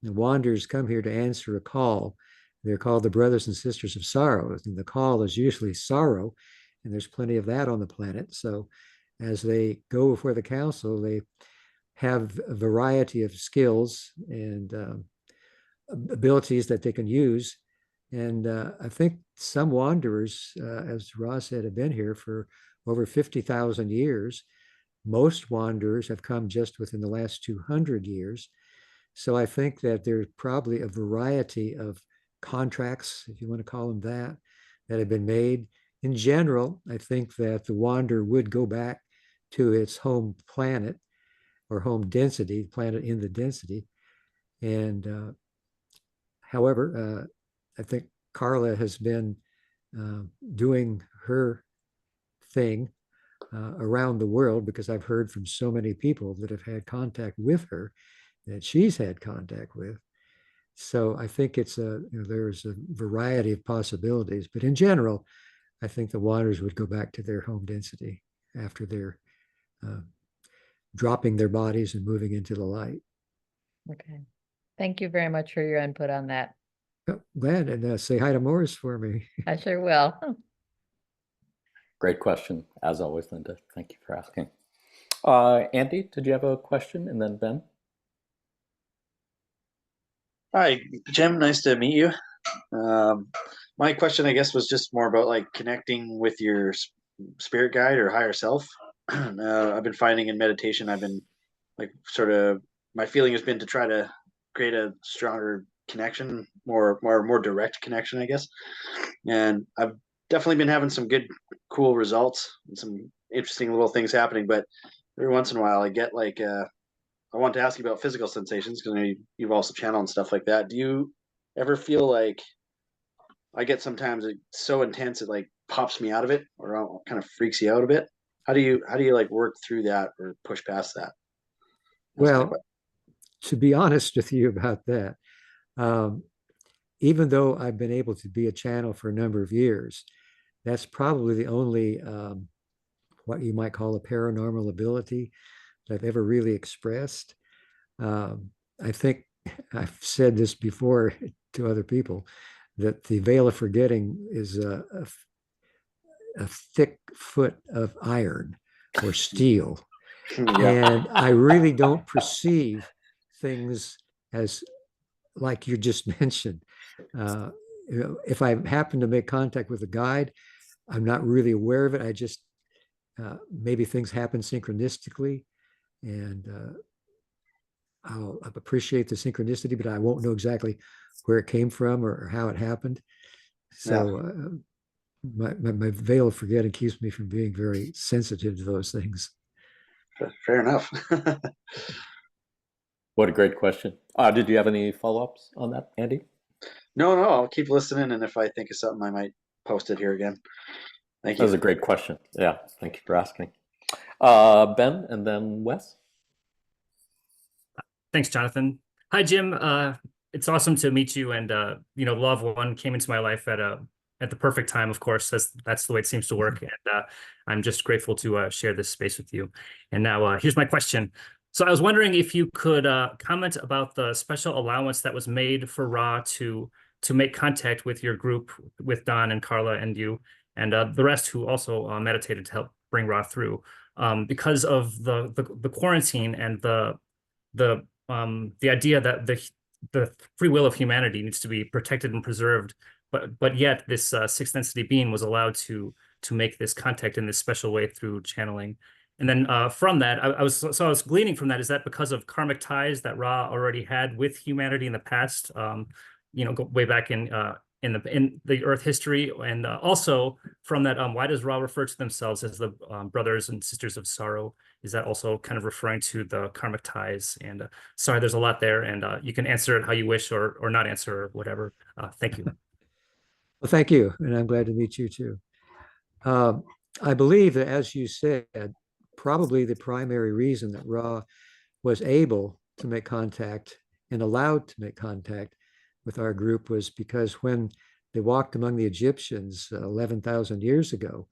The wanderers come here to answer a call. They're called the brothers and sisters of sorrow. And the call is usually sorrow, and there's plenty of that on the planet. So as they go before the council, they have a variety of skills and abilities that they can use. And I think some wanderers, as Ross said, have been here for over 50,000 years. Most wanderers have come just within the last 200 years. So I think that there's probably a variety of contracts, if you want to call them that have been made. In general, I think that the wanderer would go back to its home planet or home density, planet in the density. And however, I think Carla has been doing her thing around the world, because I've heard from so many people that have had contact with her that she's had contact with. So I think there's a variety of possibilities, but in general, I think the wanderers would go back to their home density after they're dropping their bodies and moving into the light. Okay. Thank you very much for your input on that. Oh, glad, and say hi to Morris for me. I sure will. Great question, as always, Linda. Thank you for asking. Andy, did you have a question? And then Ben? Hi, Jim. Nice to meet you. My question, I guess, was just more about like connecting with your spirit guide or higher self. I've been finding in meditation, I've been like sort of my feeling has been to try to create a stronger connection, more direct connection, I guess. And I've definitely been having some good, cool results and some interesting little things happening. But every once in a while, I get like I want to ask you about physical sensations because you've also channeled and stuff like that. Do you ever feel like I get sometimes it's so intense it like pops me out of it or kind of freaks you out a bit? How do you like work through that or push past that? Well, to be honest with you about that, um, even though I've been able to be a channel for a number of years, that's probably the only what you might call a paranormal ability that I've ever really expressed. I think I've said this before to other people that the veil of forgetting is a thick foot of iron or steel. And I really don't perceive things as like you just mentioned. If I happen to make contact with a guide, I'm not really aware of it. I just maybe things happen synchronistically, and I'll appreciate the synchronicity, but I won't know exactly where it came from or how it happened. So my veil of forgetting keeps me from being very sensitive to those things. Fair enough. What a great question. Did you have any follow-ups on that, Andy? No, I'll keep listening, and if I think of something, I might post it here again. Thank That you. was a great question. Yeah, thank you for asking. Ben, and then Wes. Thanks, Jonathan. Hi, Jim. It's awesome to meet you. And Law of One came into my life at the perfect time. Of course, that's the way it seems to work. And I'm just grateful to share this space with you. And now here's my question. So I was wondering if you could comment about the special allowance that was made for Ra to make contact with your group, with Don and Carla and you, and the rest who also meditated to help bring Ra through, because of the quarantine and the idea that the free will of humanity needs to be protected and preserved, but yet this sixth density being was allowed to make this contact in this special way through channeling. And then from that, I was gleaning from that, is that because of karmic ties that Ra already had with humanity in the past, go way back in the Earth history, and also from that, why does Ra refer to themselves as the brothers and sisters of sorrow? Is that also kind of referring to the karmic ties? And sorry, there's a lot there, and you can answer it how you wish or not answer or whatever. Thank you. Well, thank you, and I'm glad to meet you too. I believe that, as you said, probably the primary reason that Ra was able to make contact and allowed to make contact with our group was because when they walked among the Egyptians 11,000 years ago,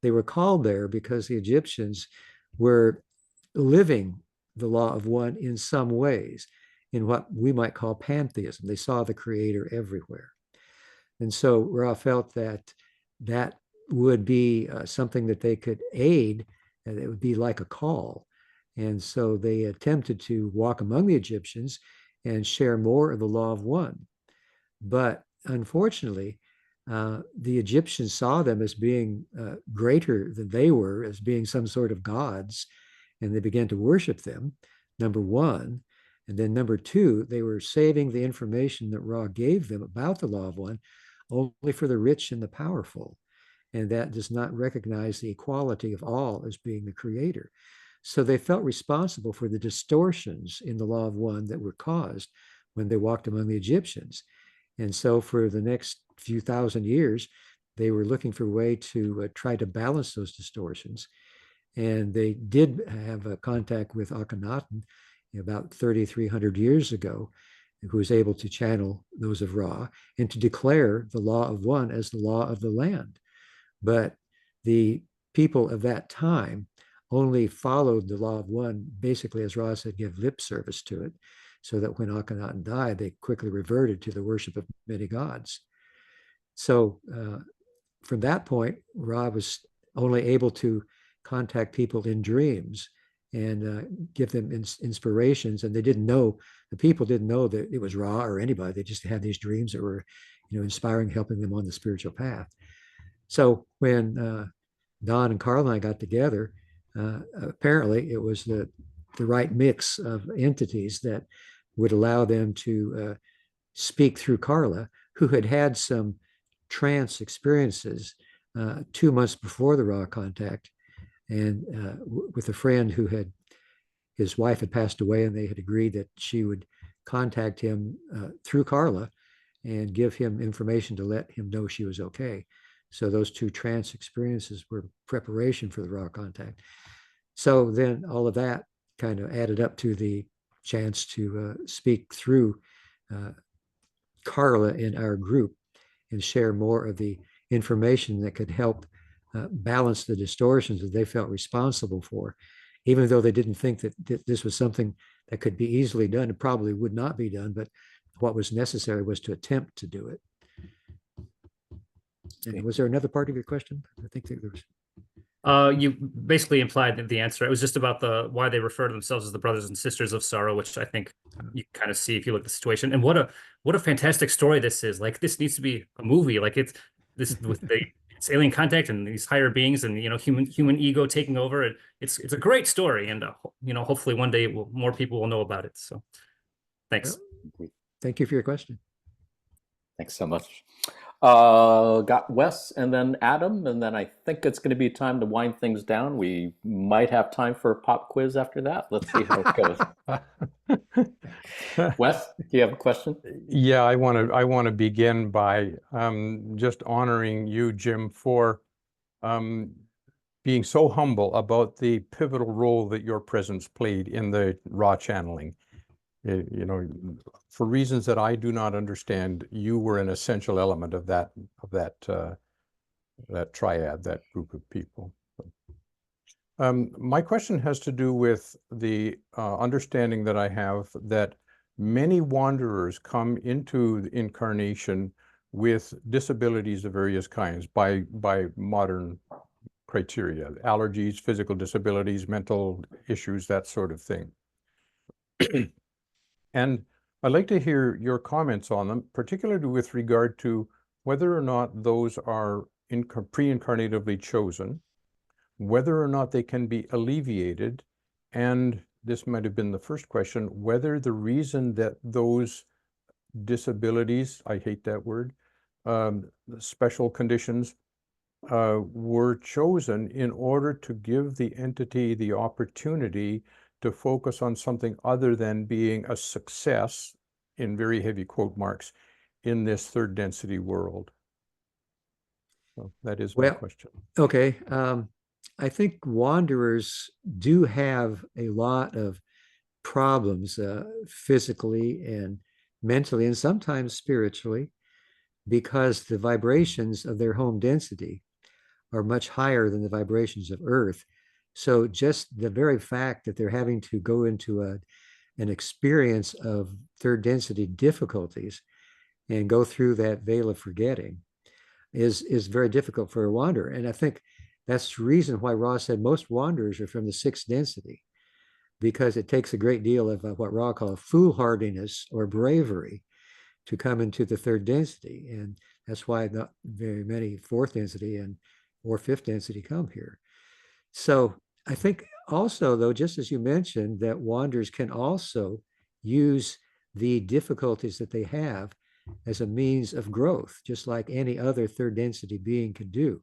they were called there because the Egyptians were living the law of one in some ways, in what we might call pantheism. They saw the creator everywhere. And so Ra felt that that would be something that they could aid, and it would be like a call. And so they attempted to walk among the Egyptians and share more of the law of one. But unfortunately, the Egyptians saw them as being greater than they were, as being some sort of gods, and they began to worship them, number one. And then number two, they were saving the information that Ra gave them about the law of one only for the rich and the powerful. And that does not recognize the equality of all as being the creator. So they felt responsible for the distortions in the law of one that were caused when they walked among the Egyptians. And so for the next few thousand years, they were looking for a way to try to balance those distortions. And they did have a contact with Akhenaten about 3,300 years ago, who was able to channel those of Ra and to declare the law of one as the law of the land. But the people of that time only followed the law of one, basically, as Ra said, give lip service to it. so that when Akhenaten died, they quickly reverted to the worship of many gods. So from that point, Ra was only able to contact people in dreams and give them inspirations. And they didn't know, the people didn't know that it was Ra or anybody. They just had these dreams that were, inspiring, helping them on the spiritual path. So when Don and Caroline got together, apparently it was the right mix of entities that would allow them to speak through Carla, who had had some trance experiences 2 months before the Ra contact, and with a friend who his wife had passed away, and they had agreed that she would contact him through Carla and give him information to let him know she was okay. So those 2 trance experiences were preparation for the Ra contact. So then all of that kind of added up to the chance to speak through Carla in our group and share more of the information that could help balance the distortions that they felt responsible for, even though they didn't think that this was something that could be easily done. It probably would not be done, but what was necessary was to attempt to do it. And was there another part of your question? I think there was. You basically implied the answer. It was just about why they refer to themselves as the brothers and sisters of sorrow, which I think you kind of see if you look at the situation. And what a fantastic story this is. Like, this needs to be a movie. Like, it's with it's alien contact and these higher beings and human ego taking over. It's a great story, and hopefully one day more people will know about it. So thanks. Well, thank you for your question. Thanks so much. Got Wes and then Adam, and then I think it's going to be time to wind things down. We might have time for a pop quiz after that. Let's see how it goes. Wes, do you have a question? Yeah, I want to begin by just honoring you, Jim, for being so humble about the pivotal role that your presence played in the Ra channeling. For reasons that I do not understand, you were an essential element of that triad, that group of people. My question has to do with the understanding that I have that many wanderers come into the incarnation with disabilities of various kinds by modern criteria, allergies, physical disabilities, mental issues, that sort of thing. And I'd like to hear your comments on them, particularly with regard to whether or not those are pre-incarnatively chosen, whether or not they can be alleviated, and this might have been the first question, whether the reason that those disabilities, I hate that word, special conditions, were chosen in order to give the entity the opportunity to focus on something other than being a success, in very heavy quote marks, in this third density world. So that is my question. Okay. I think wanderers do have a lot of problems physically and mentally, and sometimes spiritually, because the vibrations of their home density are much higher than the vibrations of Earth. So just the very fact that they're having to go into an experience of third density difficulties and go through that veil of forgetting is very difficult for a wanderer. And I think that's the reason why Ra said most wanderers are from the sixth density, because it takes a great deal of what Ra called foolhardiness or bravery to come into the third density. And that's why not very many fourth density or fifth density come here. So I think also, though, just as you mentioned, that wanderers can also use the difficulties that they have as a means of growth, just like any other third density being could do.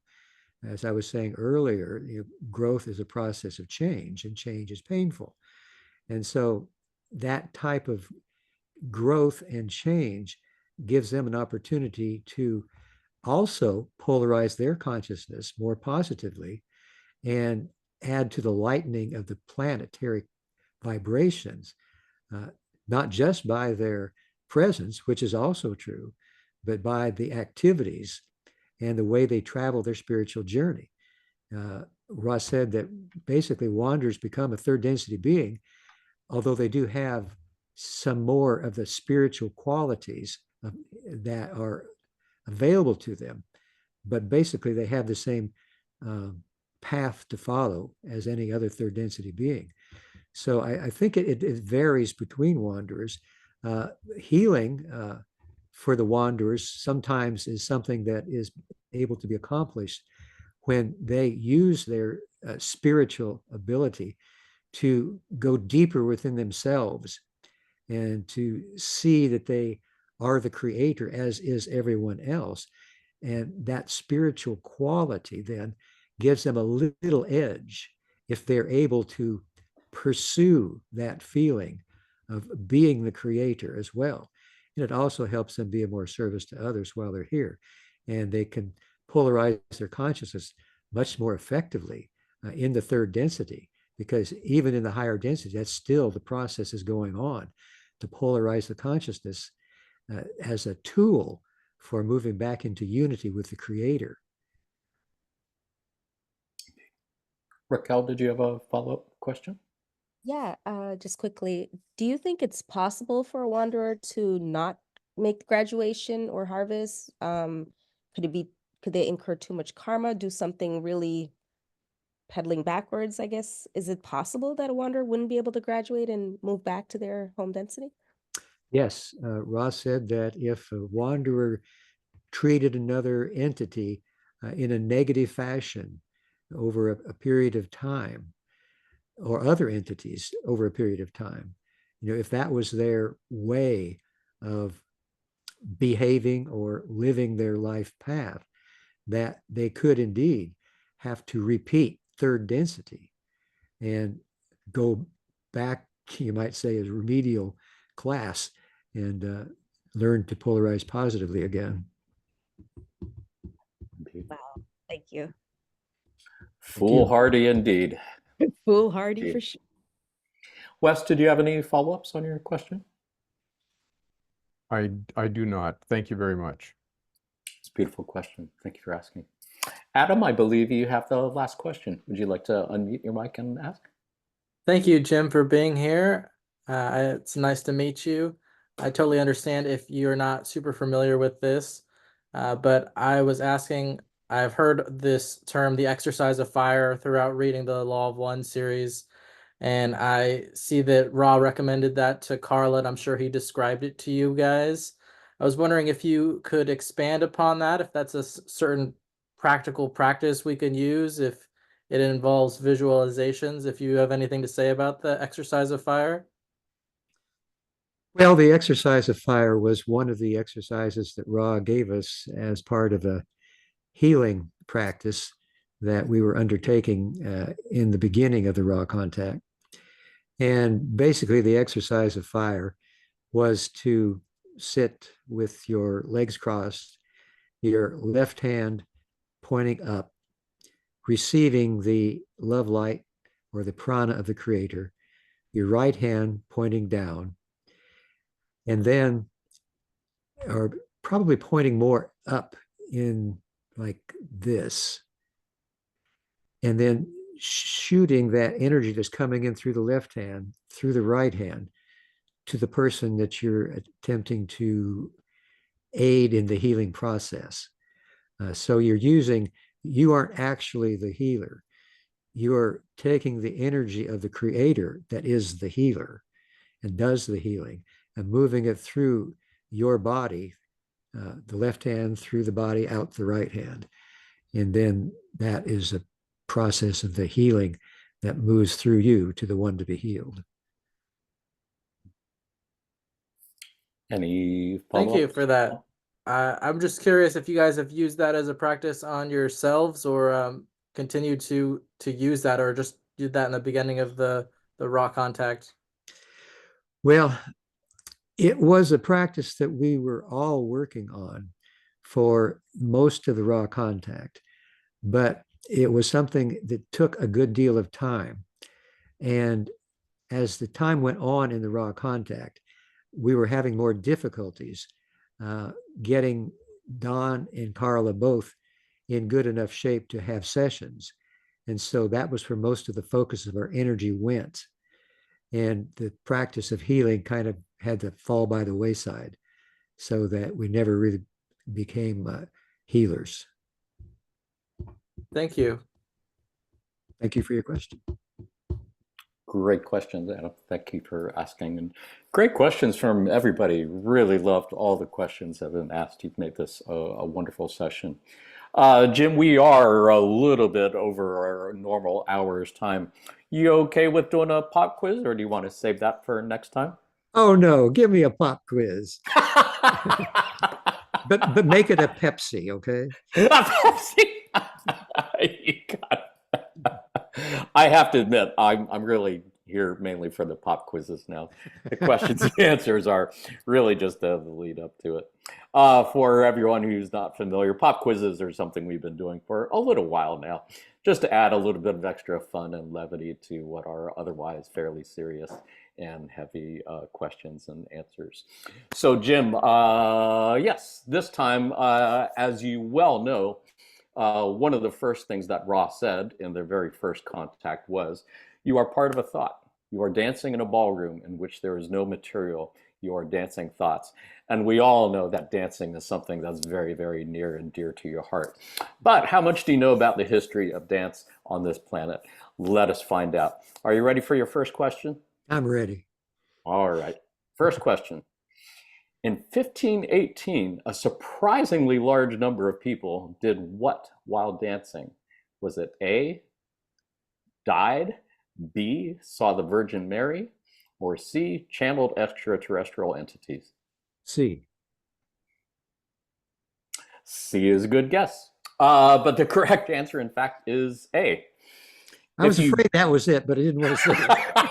As I was saying earlier, growth is a process of change, and change is painful. And so that type of growth and change gives them an opportunity to also polarize their consciousness more positively and add to the lightening of the planetary vibrations, not just by their presence, which is also true, but by the activities and the way they travel their spiritual journey. Ross said that basically wanderers become a third density being, although they do have some more of the spiritual qualities that are available to them. But basically, they have the same path to follow as any other third density being. So I think it varies between wanderers. Healing for the wanderers sometimes is something that is able to be accomplished when they use their spiritual ability to go deeper within themselves and to see that they are the creator, as is everyone else. And that spiritual quality then gives them a little edge if they're able to pursue that feeling of being the creator as well. And it also helps them be of more service to others while they're here. And they can polarize their consciousness much more effectively in the third density, because even in the higher density, that's still the process is going on to polarize the consciousness as a tool for moving back into unity with the creator. Raquel, did you have a follow-up question? Yeah, just quickly, do you think it's possible for a wanderer to not make graduation or harvest? Could they incur too much karma, do something really pedaling backwards, I guess? Is it possible that a wanderer wouldn't be able to graduate and move back to their home density? Yes, Ross said that if a wanderer treated another entity in a negative fashion over a period of time, or other entities over a period of time, if that was their way of behaving or living their life path, that they could indeed have to repeat third density and go back, you might say, as remedial class and learn to polarize positively again. Wow, thank you. Foolhardy indeed. Foolhardy for sure. Wes, did you have any follow-ups on your question? I do not. Thank you very much. It's a beautiful question. Thank you for asking. Adam, I believe you have the last question. Would you like to unmute your mic and ask? Thank you, Jim, for being here. It's nice to meet you. I totally understand if you're not super familiar with this, but I was asking, I've heard this term, the exercise of fire, throughout reading the Law of One series, and I see that Ra recommended that to Carla, and I'm sure he described it to you guys. I was wondering if you could expand upon that, if that's a certain practical practice we can use, if it involves visualizations, if you have anything to say about the exercise of fire. Well, the exercise of fire was one of the exercises that Ra gave us as part of a healing practice that we were undertaking in the beginning of the Ra contact. And basically, the exercise of fire was to sit with your legs crossed, your left hand pointing up, receiving the love light or the prana of the creator, your right hand pointing down, and then, or probably pointing more up in like this, and then shooting that energy that's coming in through the left hand, through the right hand, to the person that you're attempting to aid in the healing process. So you aren't actually the healer. You're taking the energy of the creator that is the healer and does the healing and moving it through your body, the left hand through the body, out the right hand. And then that is a process of the healing that moves through you to the one to be healed. Any Thank you follow-ups? for that. I'm just curious if you guys have used that as a practice on yourselves, or continue to use that, or just did that in the beginning of the Ra contact. Well, it was a practice that we were all working on for most of the Ra contact, but it was something that took a good deal of time. And as the time went on in the Ra contact, we were having more difficulties getting Don and Carla both in good enough shape to have sessions. And so that was where most of the focus of our energy went. And the practice of healing kind of had to fall by the wayside, so that we never really became healers. Thank you. Thank you for your question. Great questions, Adam. Thank you for asking. And great questions from everybody. Really loved all the questions that have been asked. You've made this a wonderful session. Jim, we are a little bit over our normal hour's time. You okay with doing a pop quiz, or do you want to save that for next time? Oh no, give me a pop quiz. But make it a Pepsi, okay? A Pepsi. You got it. I have to admit, I'm really here mainly for the pop quizzes now. The questions and answers are really just the lead up to it. For everyone who's not familiar, pop quizzes are something we've been doing for a little while now, just to add a little bit of extra fun and levity to what are otherwise fairly serious and heavy questions and answers. So Jim, yes, this time, as you well know, one of the first things that Ross said in their very first contact was, you are part of a thought. You are dancing in a ballroom in which there is no material. You are dancing thoughts. And we all know that dancing is something that's very, very near and dear to your heart. But how much do you know about the history of dance on this planet? Let us find out. Are you ready for your first question? I'm ready. All right. First question. In 1518, a surprisingly large number of people did what while dancing? Was it A, died, B, saw the Virgin Mary, or C, channeled extraterrestrial entities? C. C is a good guess. But the correct answer, in fact, is A. I was afraid that was it, but I didn't want to say it.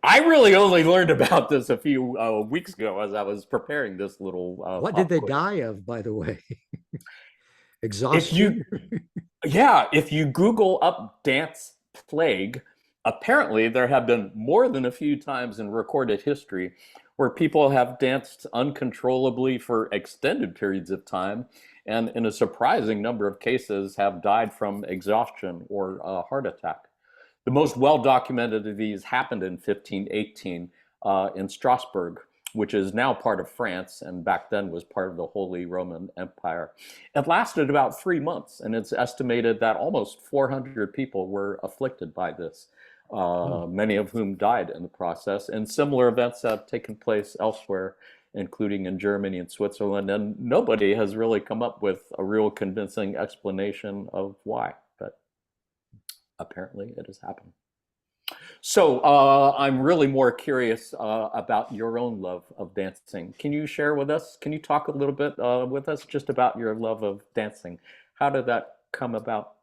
I really only learned about this a few weeks ago as I was preparing this little what did they quiz. die of, by the way? Exhaustion? If you Google up dance plague, apparently there have been more than a few times in recorded history where people have danced uncontrollably for extended periods of time, and in a surprising number of cases have died from exhaustion or a heart attack. The most well-documented of these happened in 1518 in Strasbourg, which is now part of France, and back then was part of the Holy Roman Empire. It lasted about 3 months, and it's estimated that almost 400 people were afflicted by this, many of whom died in the process. And similar events have taken place elsewhere, including in Germany and Switzerland, and nobody has really come up with a real convincing explanation of why, but apparently it has happened. So I'm really more curious about your own love of dancing. Can you share with us, can you talk a little bit with us just about your love of dancing? How did that come about?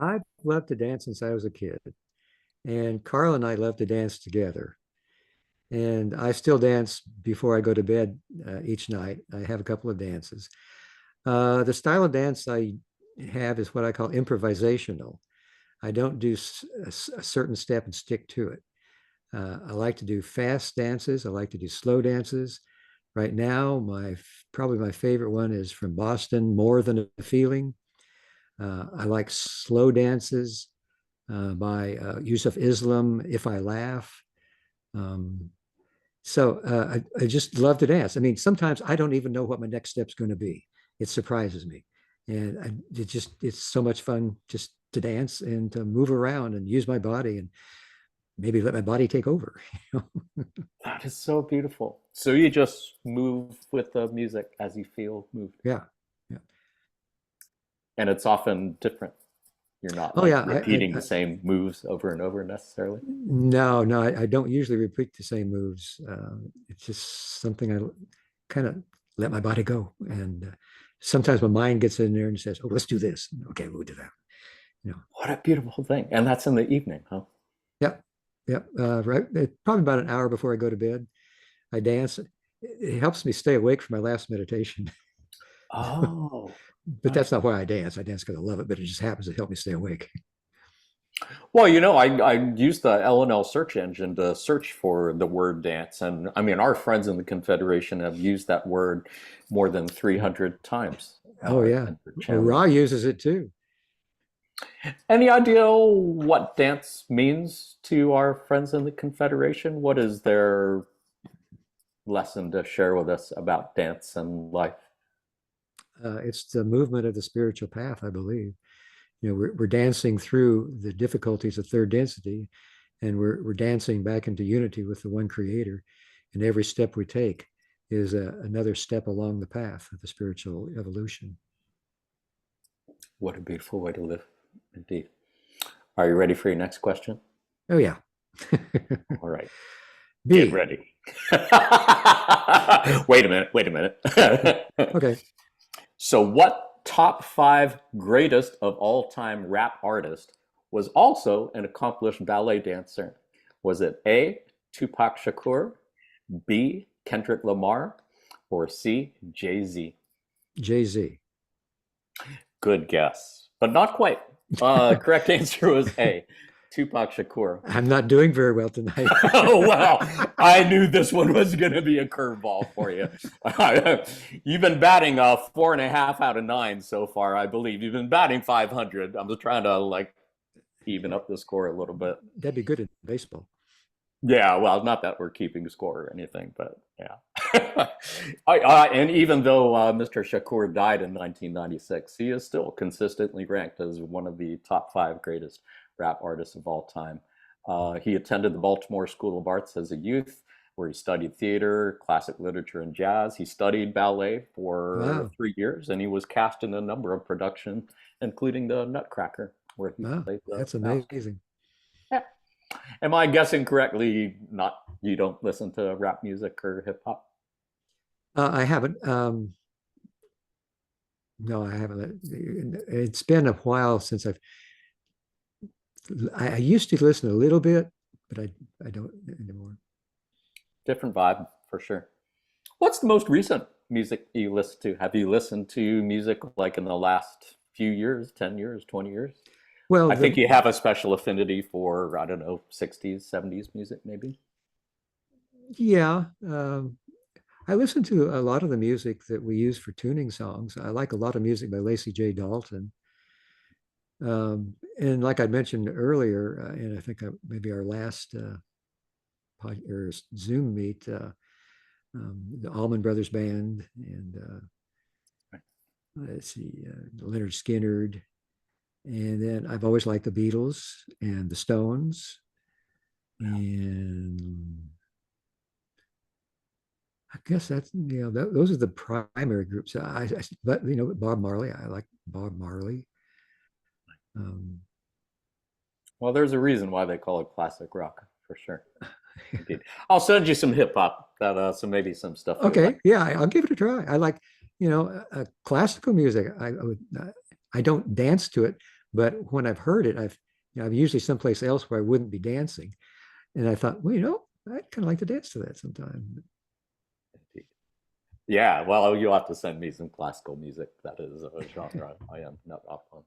I've loved to dance since I was a kid. And Carl and I love to dance together. And I still dance before I go to bed each night. I have a couple of dances. The style of dance I have is what I call improvisational. I don't do a certain step and stick to it. I like to do fast dances. I like to do slow dances. Right now, probably my favorite one is from Boston, More Than a Feeling. I like slow dances by Yusuf Islam, If I Laugh. I just love to dance. I mean, sometimes I don't even know what my next step's going to be. It surprises me. And it's so much fun just to dance and to move around and use my body and maybe let my body take over. That is so beautiful. So you just move with the music as you feel moved. Yeah. And it's often different. You're not repeating the same moves over and over necessarily. No, I don't usually repeat the same moves. It's just something I kind of let my body go. And sometimes my mind gets in there and says, "Oh, let's do this." Okay, we'll do that. What a beautiful thing. And that's in the evening, huh? Yep. Right. Probably about an hour before I go to bed, I dance. It helps me stay awake for my last meditation. Oh. But that's not why I dance. I dance because I love it, but it just happens to help me stay awake. Well, I use the LNL search engine to search for the word dance. And I mean, our friends in the Confederation have used that word more than 300 times. Oh, yeah. Well, Ra uses it too. Any idea what dance means to our friends in the Confederation? What is their lesson to share with us about dance and life? It's the movement of the spiritual path, I believe. You know, we're dancing through the difficulties of third density, and we're dancing back into unity with the one creator. And every step we take is another step along the path of the spiritual evolution. What a beautiful way to live, indeed. Are you ready for your next question? Oh, yeah. All right. B. Get ready. Wait a minute. Okay. So what top 5 greatest of all time rap artist was also an accomplished ballet dancer? Was it A, Tupac Shakur, B, Kendrick Lamar, or C, Jay-Z? Jay-Z. Good guess, but not quite. Correct answer was A, Tupac Shakur. I'm not doing very well tonight. Oh, wow. I knew this one was going to be a curveball for you. You've been batting 4.5 out of 9 so far, I believe. You've been batting 500. I'm just trying to even up the score a little bit. That'd be good in baseball. Yeah, well, not that we're keeping score or anything, but yeah. And even though Mr. Shakur died in 1996, he is still consistently ranked as one of the top 5 greatest rap artists of all time. He attended the Baltimore School of Arts as a youth, where he studied theater, classic literature, and jazz. He studied ballet for 3 years, and he was cast in a number of productions, including the Nutcracker, where he played the that's mouse. amazing. Yeah. Am I guessing correctly? You don't listen to rap music or hip hop? I haven't. No, I haven't. It's been a while since I used to listen a little bit, but I don't anymore. Different vibe for sure. What's the most recent music you listen to? Have you listened to music like in the last few years, 10 years, 20 years? Well, I think you have a special affinity for, I don't know, 60s, 70s music, maybe? Yeah. I listen to a lot of the music that we use for tuning songs. I like a lot of music by Lacey J. Dalton. And like I mentioned earlier, and I think maybe our last Zoom meet, the Allman Brothers Band, and let's see, Leonard Skinner. And then I've always liked the Beatles and the Stones. And I guess that's, those are the primary groups. But, Bob Marley, I like Bob Marley. Well, there's a reason why they call it classic rock, for sure. Indeed. I'll send you some hip hop, so maybe some stuff. Okay, yeah, I'll give it a try. I like, classical music. I don't dance to it, but when I've heard it, I'm usually someplace else where I wouldn't be dancing, and I thought, well, I'd kind of like to dance to that sometime. Yeah, well, you'll have to send me some classical music. That is a genre I am not up on.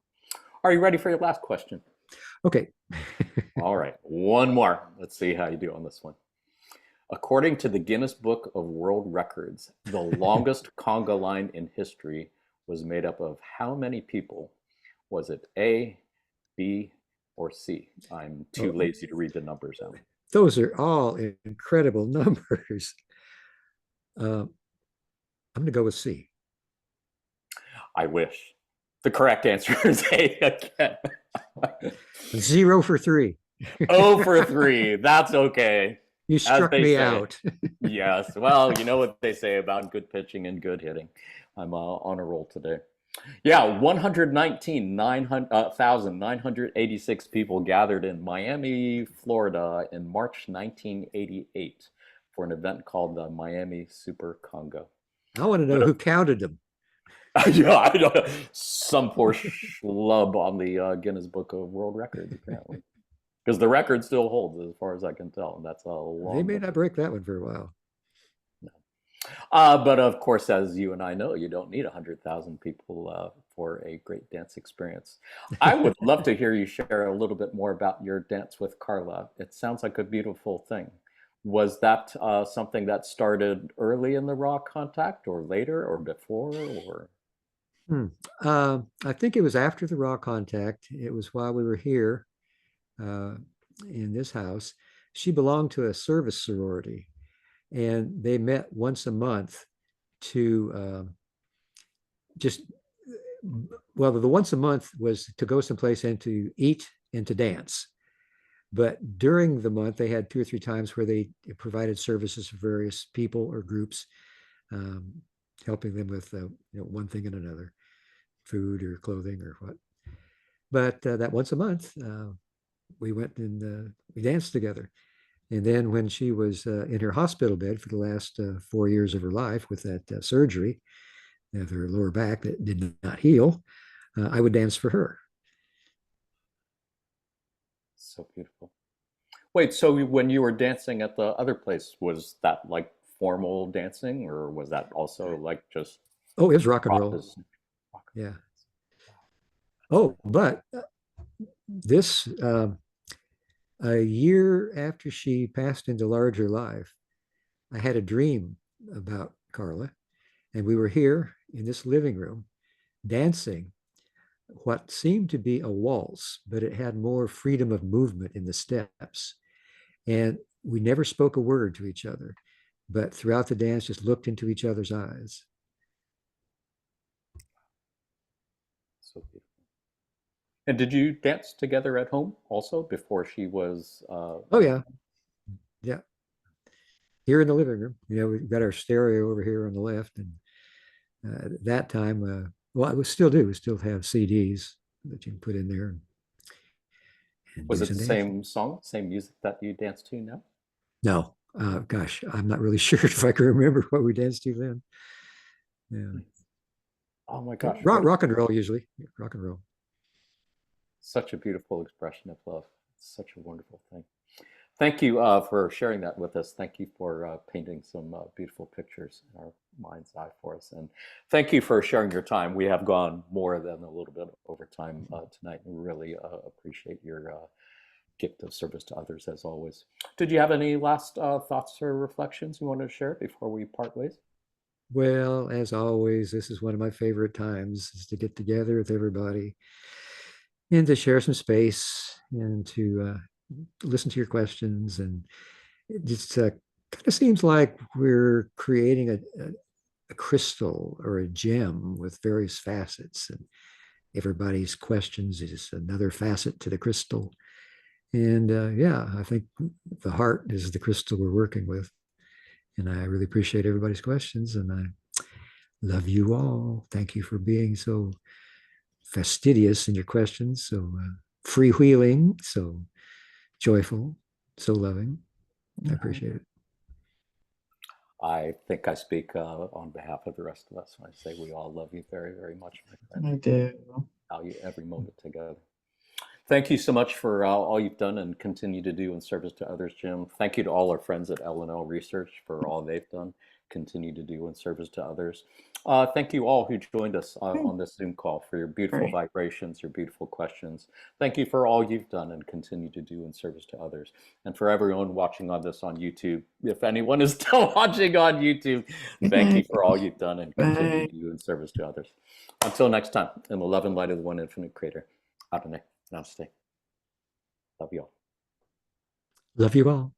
Are you ready for your last question? Okay. All right, one more. Let's see how you do on this one. According to the Guinness Book of World Records, the longest conga line in history was made up of how many people? Was it A, B, or C? I'm too lazy to read the numbers out. Those are all incredible numbers. I'm going to go with C. I wish. The correct answer is A again. 0 for 3. 0 for 3. That's okay. You struck me out. Yes. Well, you know what they say about good pitching and good hitting. I'm on a roll today. Yeah, 119,986 people gathered in Miami, Florida in March 1988 for an event called the Miami Super Conga. I want to know who counted them. Yeah, I don't know. Some poor schlub on the Guinness Book of World Records, apparently. Because the record still holds, as far as I can tell. And that's a long. They may not break that one for a while. No. But of course, as you and I know, you don't need 100,000 people for a great dance experience. I would love to hear you share a little bit more about your dance with Carla. It sounds like a beautiful thing. Was that something that started early in the raw contact, or later, or before, or? I think it was after the raw contact. It was while we were here in this house. She belonged to a service sorority, and they met once a month to just, well, the once a month was to go someplace and to eat and to dance. But during the month, they had 2 or 3 times where they provided services for various people or groups, helping them with one thing and another, food or clothing or what. But that once a month, we went and we danced together. And then when she was in her hospital bed for the last 4 years of her life with that surgery of her lower back that did not heal, I would dance for her. So beautiful. Wait, so when you were dancing at the other place, was that like formal dancing, or was that also like just? Oh, it was rock and roll. Yeah. Oh, but this a year after she passed into larger life, I had a dream about Carla, and we were here in this living room dancing what seemed to be a waltz, but it had more freedom of movement in the steps. And we never spoke a word to each other, but throughout the dance, just looked into each other's eyes. So beautiful. And did you dance together at home also before she was? Oh yeah, yeah. Here in the living room, we've got our stereo over here on the left, and at that time, well, we still do. We still have CDs that you can put in there. And was do it the some same dancing. song, same music that you dance to now? No, gosh, I'm not really sure if I can remember what we danced to then. Yeah. Oh my gosh. Rock and roll usually. Rock and roll. Such a beautiful expression of love. Such a wonderful thing. Thank you for sharing that with us. Thank you for painting some beautiful pictures in our mind's eye for us. And thank you for sharing your time. We have gone more than a little bit over time tonight. We really appreciate your gift of service to others as always. Did you have any last thoughts or reflections you wanted to share before we part ways? Well, as always, this is one of my favorite times, is to get together with everybody and to share some space and to listen to your questions. And it just kind of seems like we're creating a crystal or a gem with various facets, and everybody's questions is another facet to the crystal. And yeah, I think the heart is the crystal we're working with. And I really appreciate everybody's questions, and I love you all. Thank you for being so fastidious in your questions, so freewheeling, so joyful, so loving. I appreciate it. I think I speak on behalf of the rest of us when I say we all love you very, very much, my friend. I do. Value every moment together. Thank you so much for all you've done and continue to do in service to others, Jim. Thank you to all our friends at L&L Research for all they've done, continue to do in service to others. Thank you all who joined us on this Zoom call for your beautiful vibrations, your beautiful questions. Thank you for all you've done and continue to do in service to others. And for everyone watching on this on YouTube, if anyone is still watching on YouTube, thank you for all you've done and continue to do in service to others. Until next time, in the love and light of the one infinite creator, Adonai. Namaste. Love you all. Love you all.